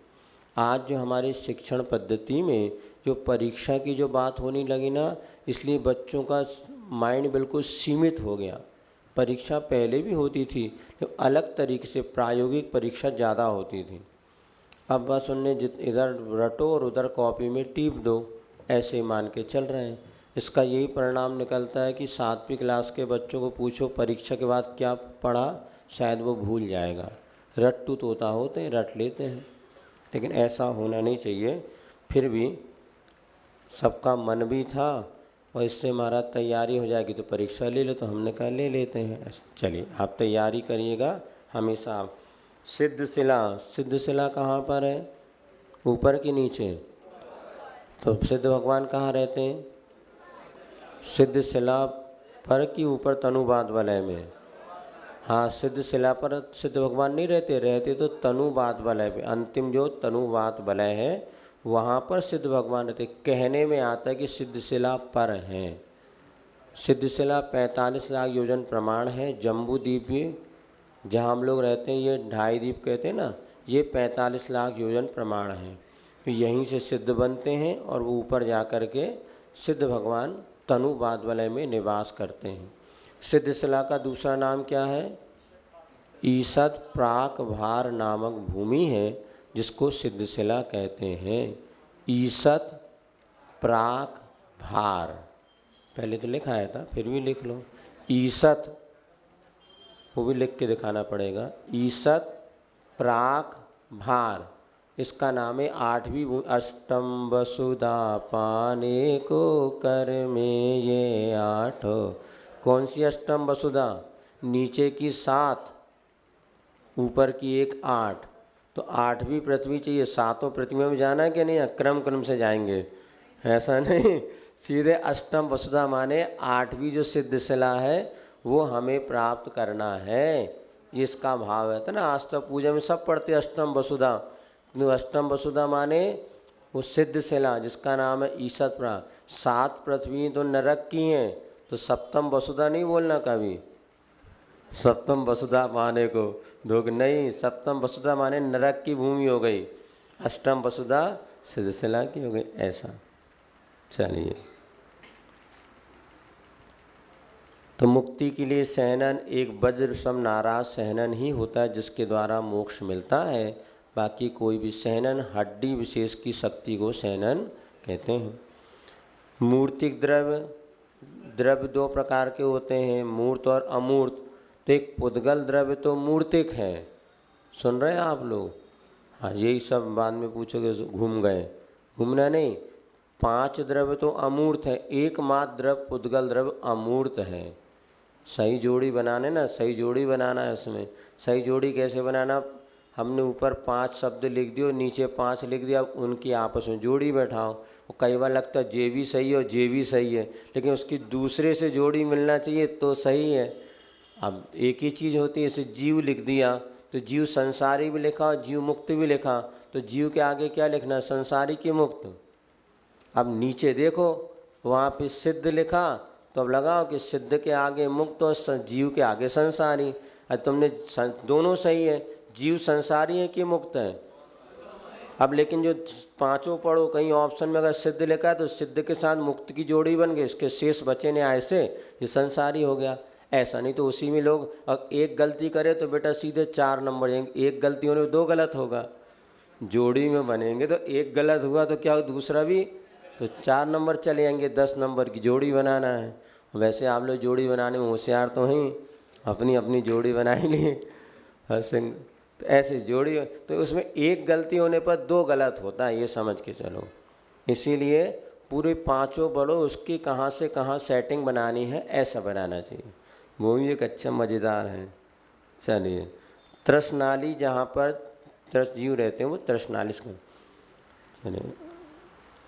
आज जो हमारी शिक्षण पद्धति में जो परीक्षा की जो बात होने लगी ना, इसलिए बच्चों का माइंड बिल्कुल सीमित हो गया। परीक्षा पहले भी होती थी तो अलग तरीके से, प्रायोगिक परीक्षा ज़्यादा होती थी। अब बस उन्हें इधर रटो और उधर कॉपी में टीप दो, ऐसे मान के चल रहे हैं। इसका यही परिणाम निकलता है कि 7वीं क्लास के बच्चों को पूछो परीक्षा के बाद क्या पढ़ा, शायद वो भूल जाएगा। रट्टू तोता होते हैं, रट लेते हैं, लेकिन ऐसा होना नहीं चाहिए। फिर भी सबका मन भी था और इससे हमारा तैयारी हो जाएगी तो परीक्षा ले लो, तो हमने कहा ले लेते हैं। चलिए आप तैयारी करिएगा हमेशा। सिद्धशिला, सिद्धशिला कहाँ पर है, ऊपर कि नीचे? तो सिद्ध भगवान कहाँ रहते हैं? सिद्धशिला पर कि ऊपर तनुबाद वलय में? हाँ, सिद्धशिला पर सिद्ध भगवान नहीं रहते, रहते तो तनुबाद वलय में, अंतिम जो तनुबाद वलय है वहाँ पर सिद्ध भगवान रहते। कहने में आता है कि सिद्धशिला पर हैं। सिद्धशिला 45 लाख योजन प्रमाण है। जम्बू द्वीप भी जहाँ हम लोग रहते हैं, ये 2.5 द्वीप कहते हैं ना, ये 45 लाख योजन प्रमाण है। तो यहीं से सिद्ध बनते हैं और वो ऊपर जा कर के सिद्ध भगवान तनुबाद वलय में निवास करते हैं। सिद्धशिला का दूसरा नाम क्या है? ईसत प्राक भार नामक भूमि है जिसको सिद्धशिला कहते हैं। ईसत प्राक भार, पहले तो लिखा आया था, फिर भी लिख लो। ईसत, वो भी लिख के दिखाना पड़ेगा। ईसत प्राक भार, इसका नाम है 8वीं अष्टम वसुधा पाने को कर में ये 8। कौन सी अष्टम वसुधा? नीचे की 7, ऊपर की एक 8, तो 8वीं पृथ्वी चाहिए। 7 पृथ्वी में जाना है कि नहीं? क्रम क्रम से जाएंगे, ऐसा नहीं, सीधे अष्टम वसुधा माने 8वीं जो सिद्धशिला है वो हमें प्राप्त करना है, ये इसका भाव है। तो ना आज तक पूजा में सब पढ़ते अष्टम वसुधा। अष्टम वसुधा माने वो सिद्धशिला जिसका नाम है ईसत प्राक। 7 पृथ्वी तो नरक की हैं, तो सप्तम वसुधा नहीं बोलना कभी। सप्तम वसुधा माने को धोख नहीं, सप्तम वसुधा माने नरक की भूमि हो गई, अष्टम वसुधा सिद्धशिला की हो गई, ऐसा। चलिए, तो मुक्ति के लिए सहनन एक वज्र सम नाराज सहनन ही होता है जिसके द्वारा मोक्ष मिलता है। बाकी कोई भी सहनन हड्डी विशेष की शक्ति को सहनन कहते हैं। मूर्तिक द्रव्य, द्रव्य 2 प्रकार के होते हैं, मूर्त और अमूर्त। तो एक पुद्गल द्रव्य तो मूर्तिक है, सुन रहे हैं आप लोग? हाँ, यही सब बाद में पूछोगे, घूम गए, घूमना नहीं। 5 द्रव्य तो अमूर्त है, एकमात्र द्रव्य पुद्गल द्रव्य अमूर्त है। सही जोड़ी बनाने ना, सही जोड़ी बनाना है इसमें। सही जोड़ी कैसे बनाना? हमने ऊपर 5 शब्द लिख दिए और नीचे 5 लिख दिया, अब उनकी आपस में जोड़ी बैठाओ। वो कई बार लगता है जे भी सही है और जे भी सही है, लेकिन उसकी दूसरे से जोड़ी मिलना चाहिए तो सही है। अब एक ही चीज़ होती है, जैसे जीव लिख दिया तो जीव संसारी भी लिखा और जीव मुक्त भी लिखा, तो जीव के आगे क्या लिखना? संसारी की मुक्त। अब नीचे देखो, वहाँ पे सिद्ध लिखा, तो अब लगाओ कि सिद्ध के आगे मुक्त और जीव के आगे संसारी। अब तुमने दोनों सही है, जीव संसारी है कि मुक्त है? अब लेकिन जो 5 पढ़ो, कहीं ऑप्शन में अगर सिद्ध लिखा है तो सिद्ध के साथ मुक्त की जोड़ी बन गई, इसके शेष बचे न्याय से ये संसारी हो गया। ऐसा नहीं तो उसी में लोग अब एक गलती करे तो बेटा सीधे 4 नंबर जाएंगे, एक गलती होने में 2 गलत होगा। जोड़ी में बनेंगे तो एक गलत हुआ तो क्या दूसरा भी, तो 4 नंबर चले जाएंगे। 10 नंबर की जोड़ी बनाना है। वैसे आप लोग जोड़ी बनाने में होशियार तो हैं, अपनी अपनी जोड़ी बनाई लिए हंसेंगे। तो ऐसे जोड़ी, तो उसमें एक गलती होने पर 2 गलत होता है, ये समझ के चलो। इसीलिए पूरे 5 पढ़ो, उसकी कहाँ से कहाँ सेटिंग बनानी है ऐसा बनाना चाहिए, वो भी एक अच्छा मज़ेदार है। चलिए, तृष्णाली, जहाँ पर त्रस जीव रहते हैं वो तृष्णाली। चलिए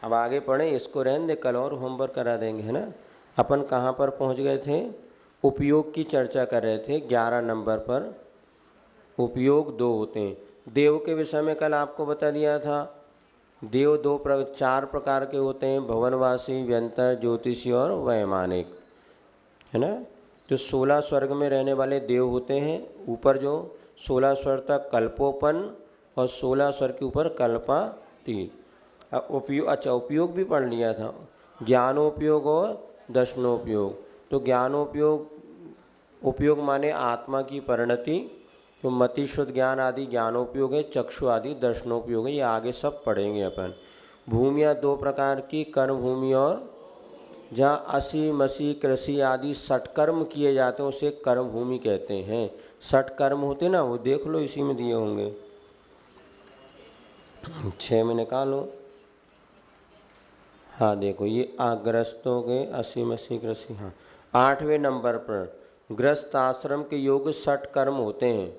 अब आगे पढ़ें, इसको रहने दे, कल और होमवर्क करा देंगे, है ना। अपन कहाँ पर पहुँच गए थे? उपयोग की चर्चा कर रहे थे। 11 नंबर पर उपयोग 2 होते हैं। देव के विषय में कल आपको बता दिया था, देव 4 प्रकार के होते हैं, भवनवासी, व्यंतर, ज्योतिषी और वैमानिक, है ना। जो 16 स्वर्ग में रहने वाले देव होते हैं, ऊपर जो 16 स्वर्ग तक कल्पोपन और 16 स्वर्ग के ऊपर कल्पातीत। उपयोग, अच्छा उपयोग भी पढ़ लिया था, ज्ञानोपयोग और दर्शनोपयोग। तो ज्ञानोपयोग, उपयोग माने आत्मा की परिणति, तो मति शुद्ध ज्ञान आदि ज्ञानोपयोग है, चक्षु आदि दर्शनोपयोग है। ये आगे सब पढ़ेंगे अपन। भूमियाँ दो प्रकार की, कर्म भूमि और जहाँ असी मसी कृषि आदि सटकर्म किए जाते हैं उसे कर्म भूमि कहते हैं। सटकर्म होते ना, वो देख लो इसी में दिए होंगे, 6 में निकालो। हाँ देखो, ये ग्रस्तों के असी मसी कृषि, हाँ 8वें नंबर पर गृहस्थ आश्रम के योग 60 कर्म होते हैं।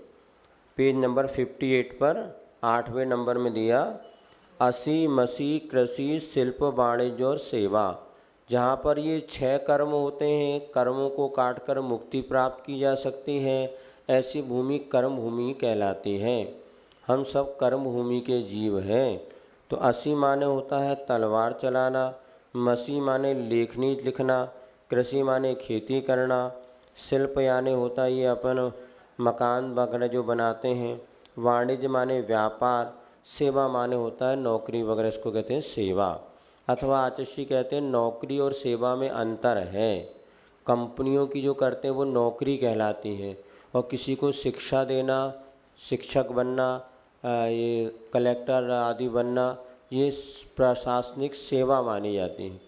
पेज नंबर 58 पर 8वें नंबर में दिया, असी मसी कृषि शिल्प वाणिज्य और सेवा। जहाँ पर ये 6 कर्म होते हैं, कर्मों को काटकर मुक्ति प्राप्त की जा सकती है, ऐसी भूमि कर्म भूमि कहलाती है। हम सब कर्म भूमि के जीव हैं। तो असी माने होता है तलवार चलाना, मसी माने लेखनी लिखना, कृषि माने खेती करना, शिल्प यानी होता है ये अपन मकान वगैरह जो बनाते हैं, वाणिज्य माने व्यापार, सेवा माने होता है नौकरी वगैरह, इसको कहते हैं सेवा। अथवा आचर्षी कहते हैं नौकरी और सेवा में अंतर है। कंपनियों की जो करते हैं वो नौकरी कहलाती है, और किसी को शिक्षा देना, शिक्षक बनना, ये कलेक्टर आदि बनना, ये प्रशासनिक सेवा मानी जाती है।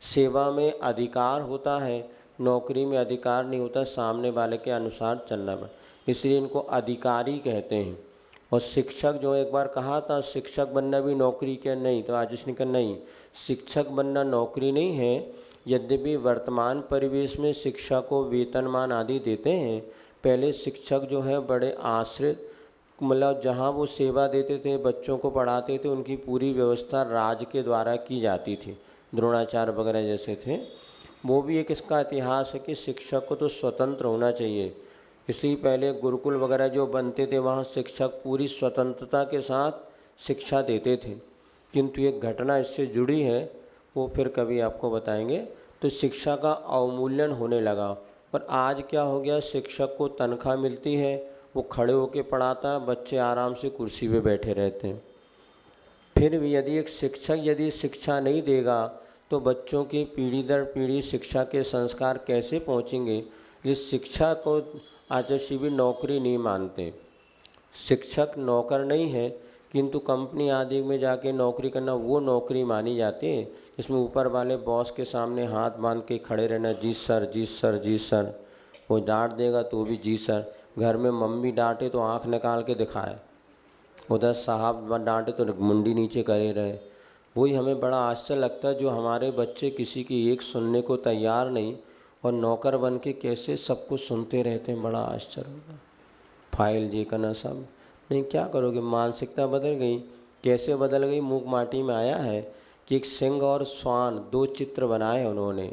सेवा में अधिकार होता है, नौकरी में अधिकार नहीं होता, सामने वाले के अनुसार चलना पड़ता, इसलिए इनको अधिकारी कहते हैं। और शिक्षक जो एक बार कहा था शिक्षक बनना भी नौकरी क्या, नहीं, तो आज उसने कहा नहीं, शिक्षक बनना नौकरी नहीं है। यद्यपि वर्तमान परिवेश में शिक्षा को वेतनमान आदि देते हैं, पहले शिक्षक जो है बड़े आश्रित, मतलब जहाँ वो सेवा देते थे, बच्चों को पढ़ाते थे, उनकी पूरी व्यवस्था राज के द्वारा की जाती थी। द्रोणाचार्य वगैरह जैसे थे। वो भी एक इसका इतिहास है कि शिक्षक को तो स्वतंत्र होना चाहिए, इसलिए पहले गुरुकुल वगैरह जो बनते थे वहाँ शिक्षक पूरी स्वतंत्रता के साथ शिक्षा देते थे। किंतु एक घटना इससे जुड़ी है, वो फिर कभी आपको बताएंगे। तो शिक्षा का अवमूल्यन होने लगा, और आज क्या हो गया, शिक्षक को तनख्वाह मिलती है, वो खड़े होकर पढ़ाता है, बच्चे आराम से कुर्सी पे बैठे रहते हैं। फिर भी यदि एक शिक्षक यदि शिक्षा नहीं देगा तो बच्चों की पीढ़ी दर पीढ़ी शिक्षा के संस्कार कैसे पहुँचेंगे। इस शिक्षा को आचार्य भी नौकरी नहीं मानते। शिक्षक नौकर नहीं है, किंतु कंपनी आदि में जाके नौकरी करना वो नौकरी मानी जाती है। इसमें ऊपर वाले बॉस के सामने हाथ बांध के खड़े रहना, जी सर जी सर जी सर। वो डांट देगा तो भी जी सर। घर में मम्मी डांटे तो आंख निकाल के दिखाए, उधर साहब डांटे तो मुंडी नीचे करे रहे। वही हमें बड़ा आश्चर्य लगता है, जो हमारे बच्चे किसी की एक सुनने को तैयार नहीं, और नौकर बन के कैसे सबको सुनते रहते हैं, बड़ा आश्चर्य होगा। फाइल जी करना सब नहीं, क्या करोगे, मानसिकता बदल गई। कैसे बदल गई, मूक माटी में आया है कि एक सिंह और श्वान 2 चित्र बनाए उन्होंने।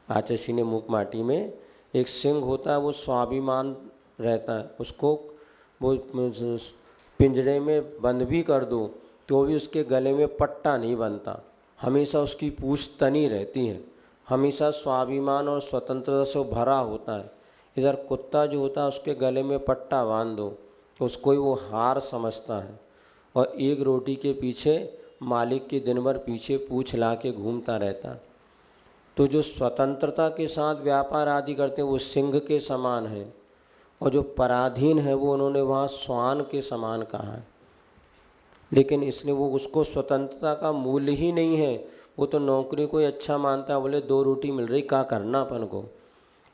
आचार्य ने मूक माटी में, एक सिंह होता है वो स्वाभिमान रहता है, उसको वो पिंजरे में बंद भी कर दो तो भी उसके गले में पट्टा नहीं बनता, हमेशा उसकी पूंछ तनी रहती है, हमेशा स्वाभिमान और स्वतंत्रता से भरा होता है। इधर कुत्ता जो होता है उसके गले में पट्टा बांध दो तो उसको ही वो हार समझता है, और एक रोटी के पीछे मालिक के दिन भर पीछे पूंछ ला के घूमता रहता है। तो जो स्वतंत्रता के साथ व्यापार आदि करते हैं वो सिंह के समान है, और जो पराधीन है वो उन्होंने वहाँ श्वान के समान कहा है। लेकिन इसलिए वो उसको स्वतंत्रता का मूल्य ही नहीं है, वो तो नौकरी को ही अच्छा मानता है, बोले 2 रोटी मिल रही, क्या करना अपन को।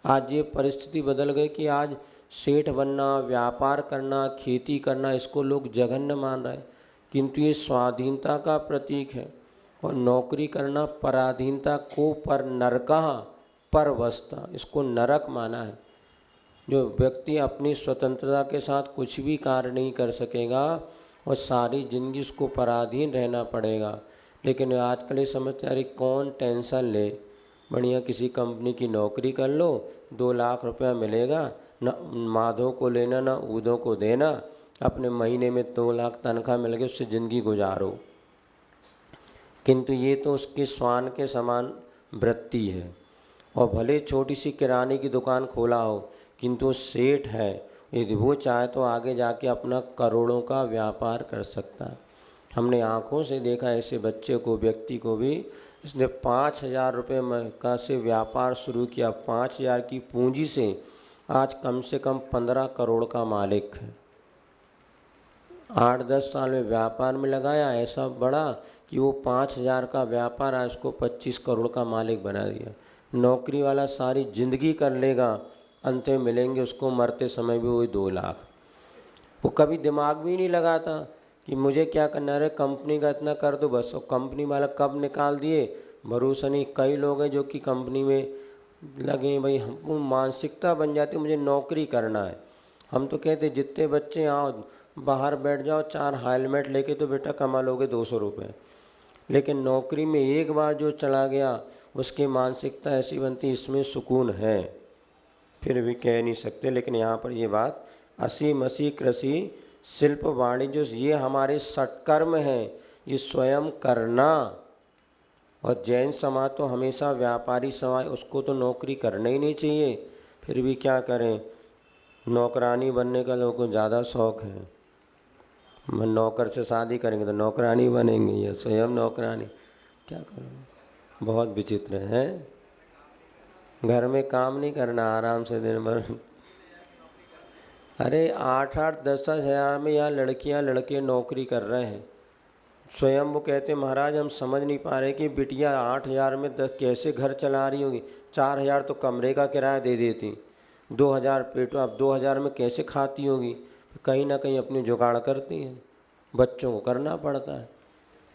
आज ये परिस्थिति बदल गई कि आज सेठ बनना, व्यापार करना, खेती करना, इसको लोग जघन्य मान रहे हैं, किंतु ये स्वाधीनता का प्रतीक है। और नौकरी करना पराधीनता को पर नरका पर वस्ता, इसको नरक माना है। जो व्यक्ति अपनी स्वतंत्रता के साथ कुछ भी कार्य नहीं कर सकेगा और सारी ज़िंदगी उसको पराधीन रहना पड़ेगा। लेकिन आजकल ये समझते अरे कौन टेंशन ले, बढ़िया किसी कंपनी की नौकरी कर लो, 2 लाख रुपया मिलेगा, न माधो को लेना न ऊधों को देना, अपने महीने में 2 लाख तनख्वाह मिल गई, उससे ज़िंदगी गुजारो। किंतु ये तो उसके श्वान के समान वृत्ति है। और भले छोटी सी किराने की दुकान खोला हो, किंतु सेठ है, यदि वो चाहे तो आगे जाके अपना करोड़ों का व्यापार कर सकता है। हमने आँखों से देखा ऐसे बच्चे को, व्यक्ति को भी इसने 5,000 रुपये का से व्यापार शुरू किया। 5,000 की पूंजी से आज कम से कम 15 करोड़ का मालिक है। 8-10 साल में व्यापार में लगाया, ऐसा बढ़ा कि वो 5,000 का व्यापार आज उसको 25 करोड़ का मालिक बना दिया। नौकरी वाला सारी ज़िंदगी कर लेगा, अंत में मिलेंगे उसको मरते समय भी वही 2 लाख। वो कभी दिमाग भी नहीं लगाता कि मुझे क्या करना है, कंपनी का इतना कर दो बस। और कंपनी वाला कब निकाल दिए भरोसा नहीं। कई लोग हैं जो कि कंपनी में लगे, भाई हमको मानसिकता बन जाती मुझे नौकरी करना है। हम तो कहते जितने बच्चे आओ बाहर बैठ जाओ, 4 हेलमेट लेके तो बेटा कमा लोगे 200 रुपये। लेकिन नौकरी में एक बार जो चला गया उसकी मानसिकता ऐसी बनती, इसमें सुकून है, फिर भी कह नहीं सकते। लेकिन यहाँ पर ये बात असी मसी कृषि शिल्प वाणिज्य ये हमारे सत्कर्म हैं, ये स्वयं करना। और जैन समाज तो हमेशा व्यापारी समाज, उसको तो नौकरी करना ही नहीं चाहिए, फिर भी क्या करें, नौकरानी बनने का लोगों को ज़्यादा शौक़ है। नौकर से शादी करेंगे तो नौकरानी बनेंगे या स्वयं नौकरानी, क्या करें। बहुत विचित्र है। घर में काम नहीं करना, आराम से दिन भर। अरे 8-8, 10-10 हज़ार में यहाँ लड़कियाँ लड़के नौकरी कर रहे हैं। स्वयं वो कहते महाराज हम समझ नहीं पा रहे कि बिटिया 8,000 में कैसे घर चला रही होगी। 4,000 तो कमरे का किराया दे देती, 2,000 पेटो, अब 2,000 में कैसे खाती होगी। कहीं ना कहीं अपनी जुगाड़ करती हैं, बच्चों को करना पड़ता है।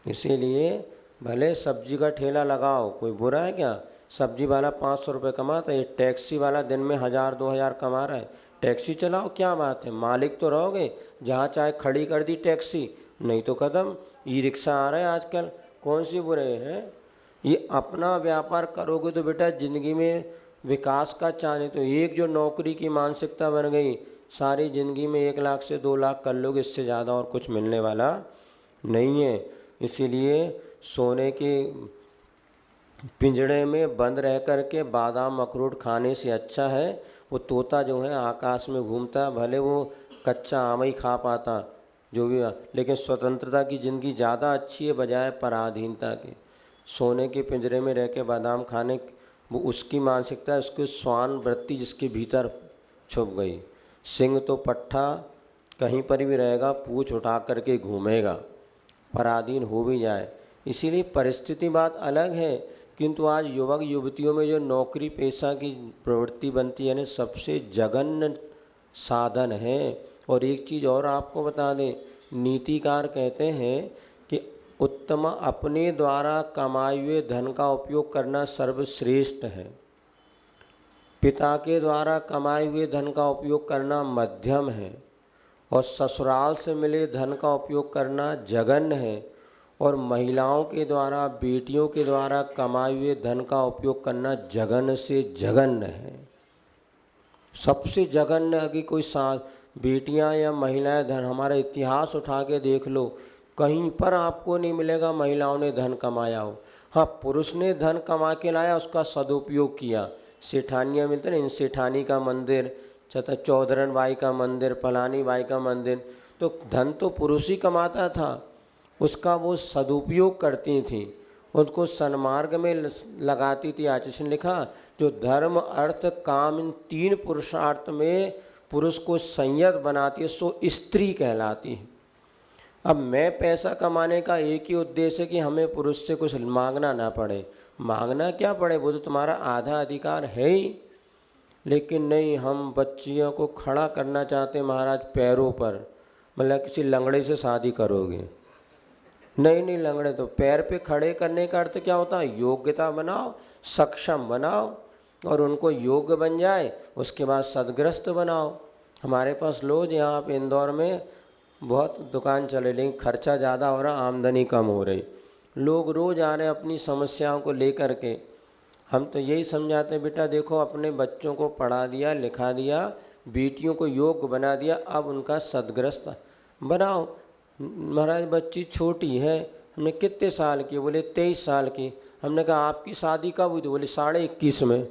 इसीलिए भले सब्जी का ठेला लगाओ, कोई बुरा है क्या। सब्जी वाला 500 रुपये कमाता है, टैक्सी वाला दिन में 1,000-2,000 कमा रहा है। टैक्सी चलाओ, क्या बात है, मालिक तो रहोगे। जहाँ चाहे खड़ी कर दी टैक्सी, नहीं तो कदम ई रिक्शा आ रहा है आजकल, कौन सी बुरे हैं। ये अपना व्यापार करोगे तो बेटा ज़िंदगी में विकास का चाहे तो एक जो नौकरी की मानसिकता बन गई, सारी ज़िंदगी में 1 लाख से 2 लाख कर लोगे, इससे ज़्यादा और कुछ मिलने वाला नहीं है। इसीलिए सोने के पिंजड़े में बंद रह कर के बादाम अखरोट खाने से अच्छा है वो तोता जो है आकाश में घूमता, भले वो कच्चा आम ही खा पाता जो भी, लेकिन स्वतंत्रता की ज़िंदगी ज़्यादा अच्छी है बजाय पराधीनता के। सोने के पिंजरे में रह के बादाम खाने, वो उसकी मानसिकता है, उसकी श्वान वृत्ति जिसके भीतर छुप गई। सिंह तो पट्ठा कहीं पर भी रहेगा, पूँछ उठा करके घूमेगा, पराधीन हो भी जाए। इसीलिए परिस्थिति बात अलग है, किंतु आज युवक युवतियों में जो नौकरी पेशा की प्रवृत्ति बनती है ना, सबसे जघन्य साधन है। और एक चीज़ और आपको बता दें, नीतिकार कहते हैं कि उत्तम अपने द्वारा कमाए हुए धन का उपयोग करना सर्वश्रेष्ठ है, पिता के द्वारा कमाए हुए धन का उपयोग करना मध्यम है, और ससुराल से मिले धन का उपयोग करना जघन्य है, और महिलाओं के द्वारा बेटियों के द्वारा कमाए हुए धन का उपयोग करना जघन्य से जघन्य है। सबसे जघन्य है कि कोई बेटियां या महिलाएं धन, हमारा इतिहास उठा के देख लो, कहीं पर आपको नहीं मिलेगा महिलाओं ने धन कमाया हो। हाँ, पुरुष ने धन कमा के लाया, उसका सदुपयोग किया। सेठानियाँ मिलते ना, इन सेठानी का मंदिर, चौधरन बाई का मंदिर, फलानी बाई का मंदिर, तो धन तो पुरुष ही कमाता था, उसका वो सदुपयोग करती थी, उसको सन्मार्ग में लगाती थी। आचार्य ने लिखा जो धर्म अर्थ काम इन 3 पुरुषार्थ में पुरुष को संयत बनाती है सो स्त्री कहलाती है। अब मैं पैसा कमाने का एक ही उद्देश्य है कि हमें पुरुष से कुछ मांगना ना पड़े। मांगना क्या पड़े, वो तो तुम्हारा आधा अधिकार है ही। लेकिन नहीं, हम बच्चियों को खड़ा करना चाहते हैं महाराज पैरों पर, मतलब किसी लंगड़े से शादी करोगे। नहीं, लंगड़े तो पैर पे खड़े करने का अर्थ क्या होता है, योग्यता बनाओ, सक्षम बनाओ, और उनको योग्य बन जाए उसके बाद सदग्रस्त बनाओ। हमारे पास लोग यहाँ पे इंदौर में बहुत दुकान चले, लेकिन खर्चा ज़्यादा हो रहा, आमदनी कम हो रही। लोग रोज़ आ रहे हैं अपनी समस्याओं को लेकर के। हम तो यही समझाते हैं, बेटा देखो अपने बच्चों को पढ़ा दिया लिखा दिया, बेटियों को योग्य बना दिया, अब उनका सदग्रस्त बनाओ। महाराज बच्ची छोटी है, हमने कितने साल की, बोले 23 साल की। हमने कहा आपकी शादी कब हुई थी, बोले 21.5 में।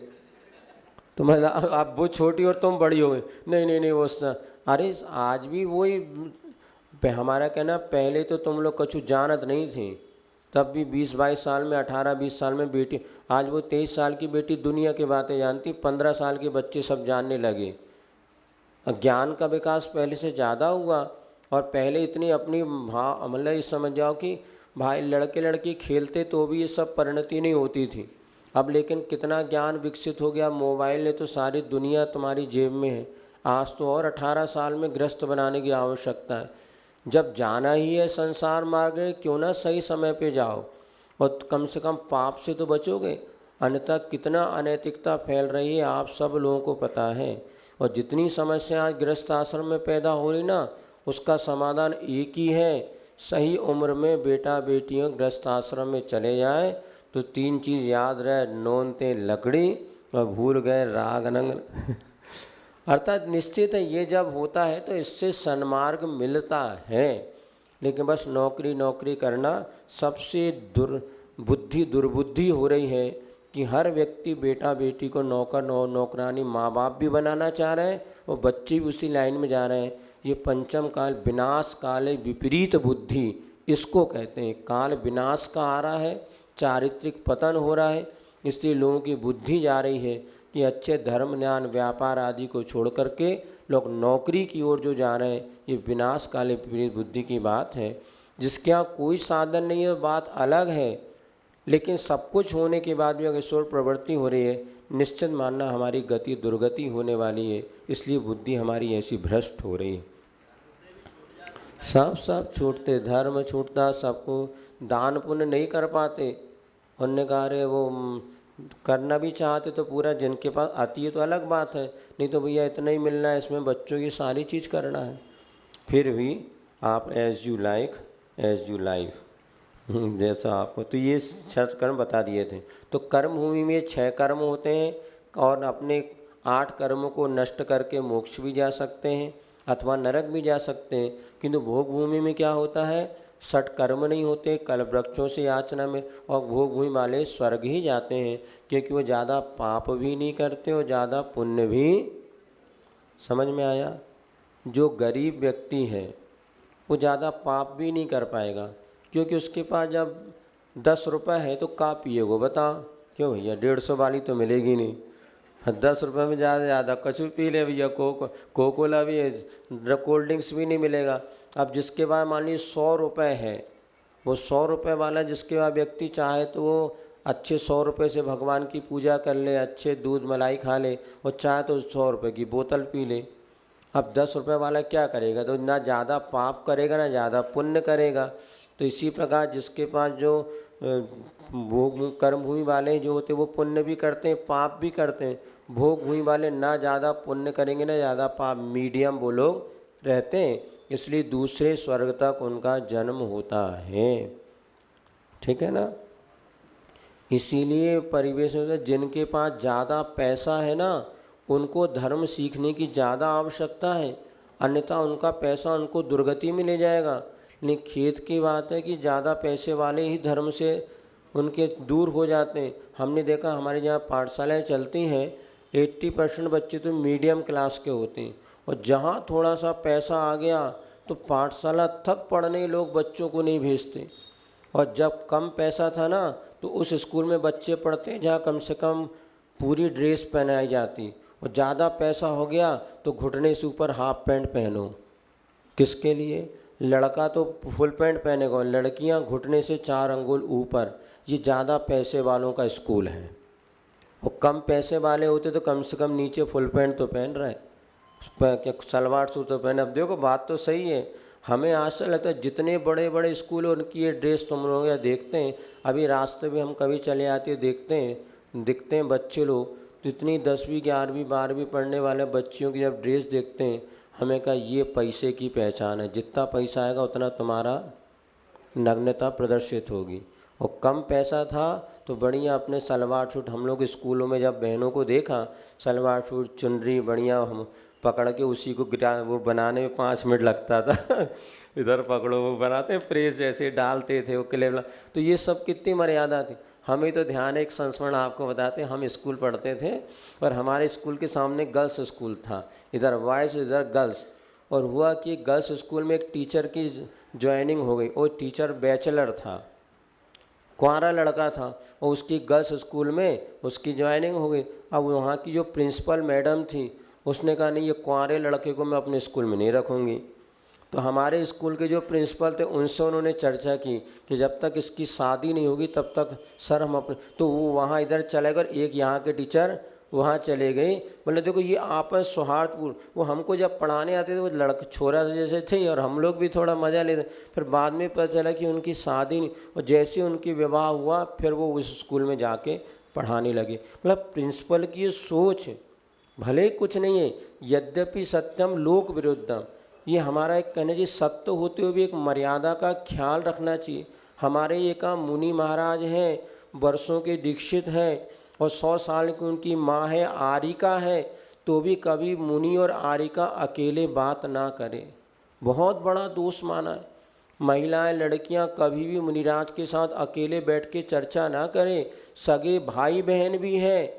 तो मैं आप वो छोटी और तुम बड़ी हो गई। नहीं वो अरे आज भी वही हमारा कहना, पहले तो तुम लोग कछु जानत नहीं थे, तब भी 20-22 साल में, 18-20 साल में बेटी, आज वो 23 साल की बेटी दुनिया की बातें जानती, 15 साल के बच्चे सब जानने लगे। ज्ञान का विकास पहले से ज़्यादा हुआ। और पहले इतनी अपनी मतलब ये समझ जाओ कि भाई लड़के लड़की खेलते तो भी ये सब परिणति नहीं होती थी। अब लेकिन कितना ज्ञान विकसित हो गया, मोबाइल ने तो सारी दुनिया तुम्हारी जेब में है। आज तो और 18 साल में गृहस्थ बनाने की आवश्यकता है। जब जाना ही है संसार मार्ग में, क्यों ना सही समय पे जाओ और कम से कम पाप से तो बचोगे। अन्यथा कितना अनैतिकता फैल रही है आप सब लोगों को पता है। और जितनी समस्या आज गृहस्थ आश्रम में पैदा हो रही ना, उसका समाधान एक ही है, सही उम्र में बेटा बेटियों गृहस्थ आश्रम में चले जाए तो 3 चीज़ याद रहे, नोनते लकड़ी और भूल गए राग नंग। अर्थात निश्चित है ये जब होता है तो इससे सन्मार्ग मिलता है। लेकिन बस नौकरी नौकरी करना सबसे दुर्बुद्धि हो रही है कि हर व्यक्ति बेटा बेटी को नौकरानी, माँ बाप भी बनाना चाह रहे हैं और बच्चे भी उसी लाइन में जा रहे हैं। ये पंचम काल, विनाश काल विपरीत बुद्धि इसको कहते हैं। काल विनाश का आ रहा है, चारित्रिक पतन हो रहा है, इसलिए लोगों की बुद्धि जा रही है कि अच्छे धर्म ज्ञान व्यापार आदि को छोड़ करके लोग नौकरी की ओर जो जा रहे हैं, ये विनाश काले विपरीत बुद्धि की बात है। जिसके यहाँ कोई साधन नहीं है बात अलग है, लेकिन सब कुछ होने के बाद भी अगर ईश्वर प्रवृत्ति हो रही है, निश्चित मानना हमारी गति दुर्गति होने वाली है। इसलिए बुद्धि हमारी ऐसी भ्रष्ट हो रही है। सब छूटते, धर्म छूटता, सबको दान पुण्य नहीं कर पाते। उन्होंने कहा अरे वो करना भी चाहते तो पूरा जिनके पास आती है तो अलग बात है, नहीं तो भैया इतना ही मिलना है, इसमें बच्चों की सारी चीज़ करना है। फिर भी आप as you like as you life, जैसा आपको। तो ये 6 कर्म बता दिए थे। तो कर्म भूमि में 6 कर्म होते हैं और अपने 8 कर्मों को नष्ट करके मोक्ष भी जा सकते हैं अथवा नरक भी जा सकते हैं। किंतु भोग भूमि में क्या होता है, 6 कर्म नहीं होते, कल वृक्षों से याचना में, और भोग भूमि वाले स्वर्ग ही जाते हैं, क्योंकि वो ज़्यादा पाप भी नहीं करते और ज़्यादा पुण्य भी। समझ में आया? जो गरीब व्यक्ति है वो ज़्यादा पाप भी नहीं कर पाएगा, क्योंकि उसके पास जब 10 रुपये है तो का पिएगो बता? क्यों भैया, 150 वाली तो मिलेगी नहीं। 10 रुपये में ज़्यादा ज़्यादा कछु पी ले भैया, कोकोला भी है, कोल्ड ड्रिंक्स भी नहीं मिलेगा। अब जिसके पास मान लीजिए 100 रुपये है, वो 100 रुपये वाला जिसके पास व्यक्ति चाहे तो वो अच्छे 100 रुपये से भगवान की पूजा कर ले, अच्छे दूध मलाई खा ले, और चाहे तो 100 रुपये की बोतल पी ले। अब 10 रुपये वाला क्या करेगा? तो ना ज़्यादा पाप करेगा ना ज़्यादा पुण्य करेगा। तो इसी प्रकार जिसके पास जो भोग कर्म भूमि वाले जो होते हैं वो पुण्य भी करते हैं पाप भी करते हैं। भोग भूमि वाले ना ज़्यादा पुण्य करेंगे ना ज़्यादा पाप, मीडियम वो लोग रहते हैं, इसलिए दूसरे स्वर्ग तक उनका जन्म होता है। ठीक है ना? इसीलिए परिवेश में जिनके पास ज़्यादा पैसा है ना, उनको धर्म सीखने की ज़्यादा आवश्यकता है, अन्यथा उनका पैसा उनको दुर्गति में ले जाएगा। लेकिन खेत की बात है कि ज़्यादा पैसे वाले ही धर्म से उनके दूर हो जाते हैं। हमने देखा हमारे जहाँ पाठशालाएँ चलती हैं, 80% बच्चे तो मीडियम क्लास के होते हैं, और जहाँ थोड़ा सा पैसा आ गया तो पाठशाला तक पढ़ने लोग बच्चों को नहीं भेजते। और जब कम पैसा था ना तो उस स्कूल में बच्चे पढ़ते हैं जहाँ कम से कम पूरी ड्रेस पहनाई जाती, और ज़्यादा पैसा हो गया तो घुटने से ऊपर हाफ पैंट पहनो। किसके लिए? लड़का तो फुल पैंट पहनेगा, लड़कियाँ घुटने से 4 अंगुल ऊपर। ये ज़्यादा पैसे वालों का स्कूल है। और कम पैसे वाले होते तो कम से कम नीचे फुल पैंट तो पहन रहे, क्या सलवार सूट तो पहने। अब देखो बात तो सही है, हमें आशा लगता है जितने बड़े बड़े स्कूल हैं उनकी ये ड्रेस तुम लोग या देखते हैं। अभी रास्ते में हम कभी चले आते देखते हैं, दिखते हैं बच्चे लोग तो इतनी 10वीं 11वीं 12वीं पढ़ने वाले बच्चियों की जब ड्रेस देखते हैं, हमें कहा ये पैसे की पहचान है, जितना पैसा आएगा उतना तुम्हारा नग्नता प्रदर्शित होगी। और कम पैसा था तो बढ़िया अपने सलवार सूट, हम लोग स्कूलों में जब बहनों को देखा सलवार सूट चुनरी बढ़िया हम पकड़ के उसी को वो बनाने में 5 मिनट लगता था इधर पकड़ो वो बनाते प्रेस जैसे डालते थे वो क्ले। तो ये सब कितनी मर्यादा थी। हमें तो ध्यान एक संस्मरण आपको बताते हैं, हम स्कूल पढ़ते थे और हमारे स्कूल के सामने गर्ल्स स्कूल था, इधर बॉयज़ इधर गर्ल्स। और हुआ कि गर्ल्स स्कूल में एक टीचर की ज्वाइनिंग हो गई, वो टीचर बैचलर था। कुंवारा लड़का था और उसकी गर्ल्स स्कूल में उसकी ज्वाइनिंग हो गई। अब वहाँ की जो प्रिंसिपल मैडम थी उसने कहा नहीं, ये कुंवारे लड़के को मैं अपने स्कूल में नहीं रखूँगी। तो हमारे स्कूल के जो प्रिंसिपल थे उनसे उन्होंने चर्चा की कि जब तक इसकी शादी नहीं होगी तब तक सर हम अपने, तो वो वहाँ इधर चले गए, एक यहाँ के टीचर वहाँ चले गए। बोले देखो ये आपस सौहार्दपूर्ण, वो हमको जब पढ़ाने आते थे वो लड़के छोरा जैसे थे और हम लोग भी थोड़ा मज़ा लेते। फिर बाद में पता चला कि उनकी शादी नहीं, और जैसे उनकी विवाह हुआ फिर वो उस स्कूल में जाके पढ़ाने लगे। मतलब प्रिंसिपल की ये सोच भले ही कुछ नहीं है, यद्यपि सत्यम लोक विरुद्धम, ये हमारा एक कहने जी सत्य होते हुए भी एक मर्यादा का ख्याल रखना चाहिए। हमारे ये का मुनि महाराज हैं, वर्षों के दीक्षित हैं और 100 साल की उनकी माँ है, आरिका है, तो भी कभी मुनि और आरिका अकेले बात ना करें, बहुत बड़ा दोष माना है। महिलाएं लड़कियां कभी भी मुनिराज के साथ अकेले बैठ के चर्चा ना करें। सगे भाई बहन भी हैं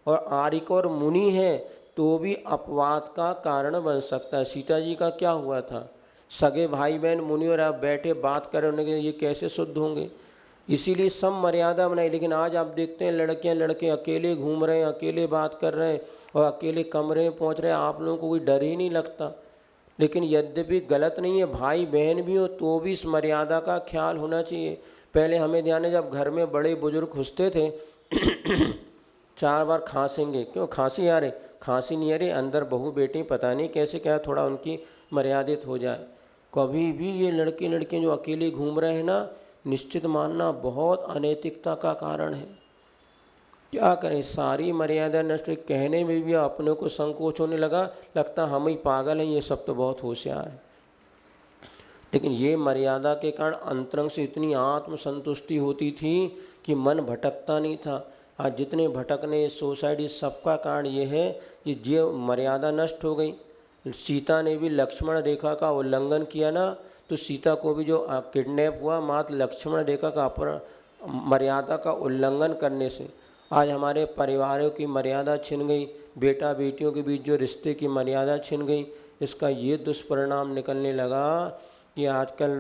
और आरिका और मुनि हैं तो भी अपवाद का कारण बन सकता है। सीता जी का क्या हुआ था, सगे भाई बहन मुनि और आप बैठे बात करें, उन्हें ये कैसे शुद्ध होंगे। इसीलिए सब मर्यादा बनाई। लेकिन आज आप देखते हैं लड़कियां लड़के अकेले घूम रहे हैं, अकेले बात कर रहे हैं और अकेले कमरे में पहुंच रहे हैं, आप लोगों को कोई डर ही नहीं लगता। लेकिन यद्यपि गलत नहीं है, भाई बहन भी हो तो भी इस मर्यादा का ख्याल होना चाहिए। पहले हमें ध्यान है जब घर में बड़े बुजुर्ग घुसते थे 4 बार खांसेंगे, क्यों खांसी आ रही, खांसी नहीं आ रही, अंदर बहू बेटी पता नहीं कैसे क्या थोड़ा उनकी मर्यादित हो जाए। कभी भी ये लड़के लड़कियाँ जो अकेले घूम रहे हैं ना, निश्चित मानना बहुत अनैतिकता का कारण है। क्या करें, सारी मर्यादा नष्ट, कहने में भी अपने को संकोच होने लगा, लगता हम ही पागल हैं, ये सब तो बहुत होशियार है। लेकिन ये मर्यादा के कारण अंतरंग से इतनी आत्मसंतुष्टि होती थी कि मन भटकता नहीं था। आज जितने भटकने सोसाइटी, सबका कारण ये है कि जो मर्यादा नष्ट हो गई। सीता ने भी लक्ष्मण रेखा का उल्लंघन किया ना, तो सीता को भी जो किडनैप हुआ मात्र लक्ष्मण रेखा का मर्यादा का उल्लंघन करने से। आज हमारे परिवारों की मर्यादा छिन गई, बेटा बेटियों के बीच जो रिश्ते की मर्यादा छिन गई। इसका ये दुष्परिणाम निकलने लगा कि आजकल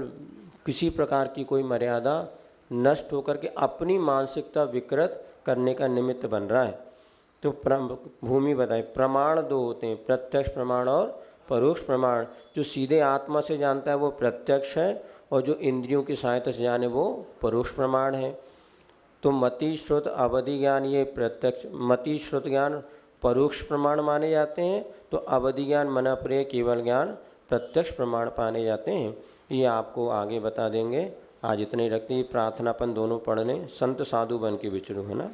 किसी प्रकार की कोई मर्यादा नष्ट होकर के अपनी मानसिकता विकृत करने का निमित्त बन रहा है। तो भूमि बताए, प्रमाण 2 होते हैं, प्रत्यक्ष प्रमाण और परोक्ष प्रमाण। जो सीधे आत्मा से जानता है वो प्रत्यक्ष है और जो इंद्रियों की सहायता से जाने वो परोक्ष प्रमाण है। तो मति श्रुत अवधि ज्ञान ये प्रत्यक्ष, मति श्रुत ज्ञान परोक्ष प्रमाण माने जाते हैं, तो अवधि ज्ञान मन प्रिय केवल ज्ञान प्रत्यक्ष प्रमाण माने जाते हैं। ये आपको आगे बता देंगे। आज इतने ही रखते, प्रार्थनापन दोनों पढ़ने, संत साधु बन के विचरू, है ना।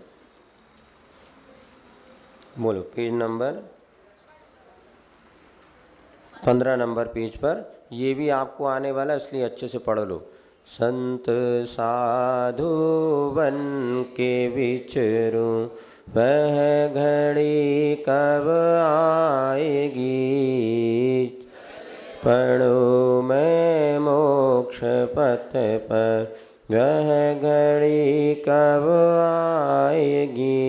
बोलो, पेज नंबर 15 नंबर पेज पर, ये भी आपको आने वाला इसलिए अच्छे से पढ़ लो। संत साधु बन के विचरू, वह घड़ी कब आएगी, पढ़ूं मैं मोक्ष पथ पर, वह घड़ी कब आएगी।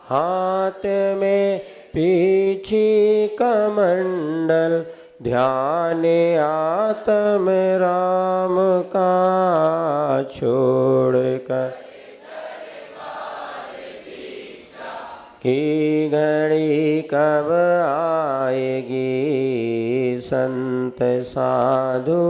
हाथ में पीछी कमंडल, ध्यान आत्म राम का छोड़कर, की घड़ी कब आएगी। संत साधु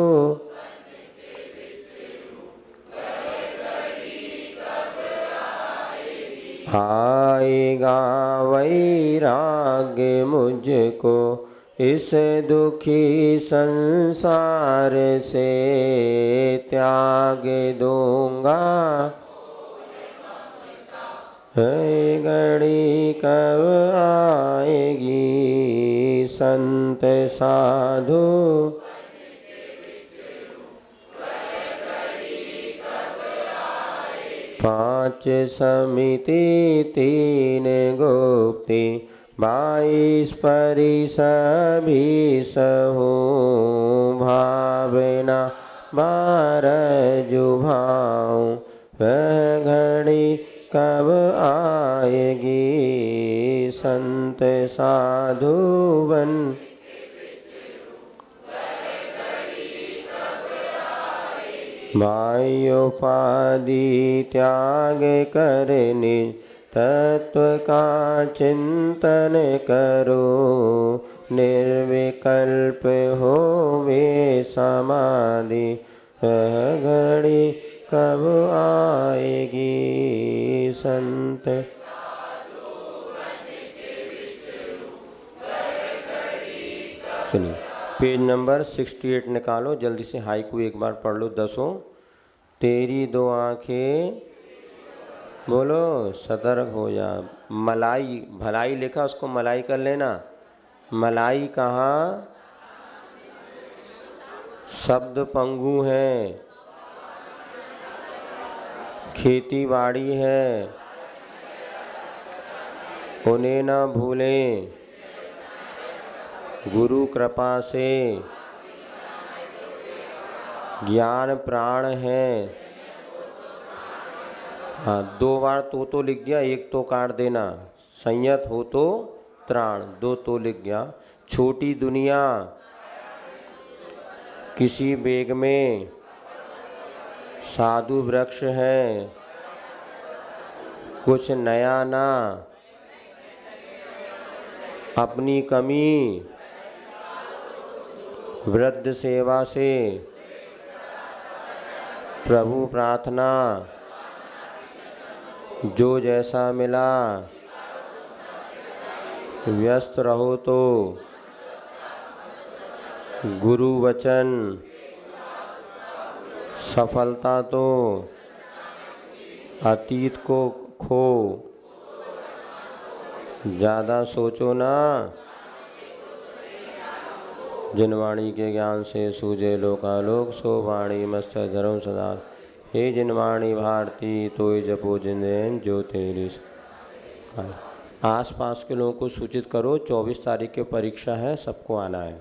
आएगा वैराग्य मुझको, इस दुखी संसार से त्याग दूंगा। है घड़ी कब आएगी। संत साधु पांच समिति 3 गुप्ति, 22 परि सभी सहु, भावना 12 जुभाऊं, वह घड़ी कब आएगी। संत साधु बन बाह्योपाधि त्याग कर निज तत्व का चिंतन करो, निर्विकल्प होवे समाधि, वह घड़ी कब आएगी संत। चलिए पेज नंबर 68 निकालो, जल्दी से हाइकू एक बार पढ़ लो दसों। तेरी दो आंखें, बोलो सतर्क हो जा। मलाई, भलाई लिखा उसको मलाई कर लेना। मलाई कहाँ? शब्द पंगु है, खेती बाड़ी है, उन्हें न भूलें, गुरु कृपा से ज्ञान प्राण है। हाँ, दो बार तो लिख दिया, एक तो काट देना। संयत हो तो त्राण, दो तो लिख गया। छोटी दुनिया किसी बेग में, साधु वृक्ष है कुछ नया ना, अपनी कमी वृद्ध सेवा से, प्रभु प्रार्थना जो जैसा मिला, व्यस्त रहो तो गुरु वचन, सफलता तो अतीत को खो, ज़्यादा सोचो ना, जिन वाणी के ज्ञान से सूझे लोकालोक, सो वाणी मस्त धर्म सदा। हे जिन वाणी भारती तो जपो जिन जो तेरी। आस पास के लोगों को सूचित करो, 24 तारीख की परीक्षा है, सबको आना है।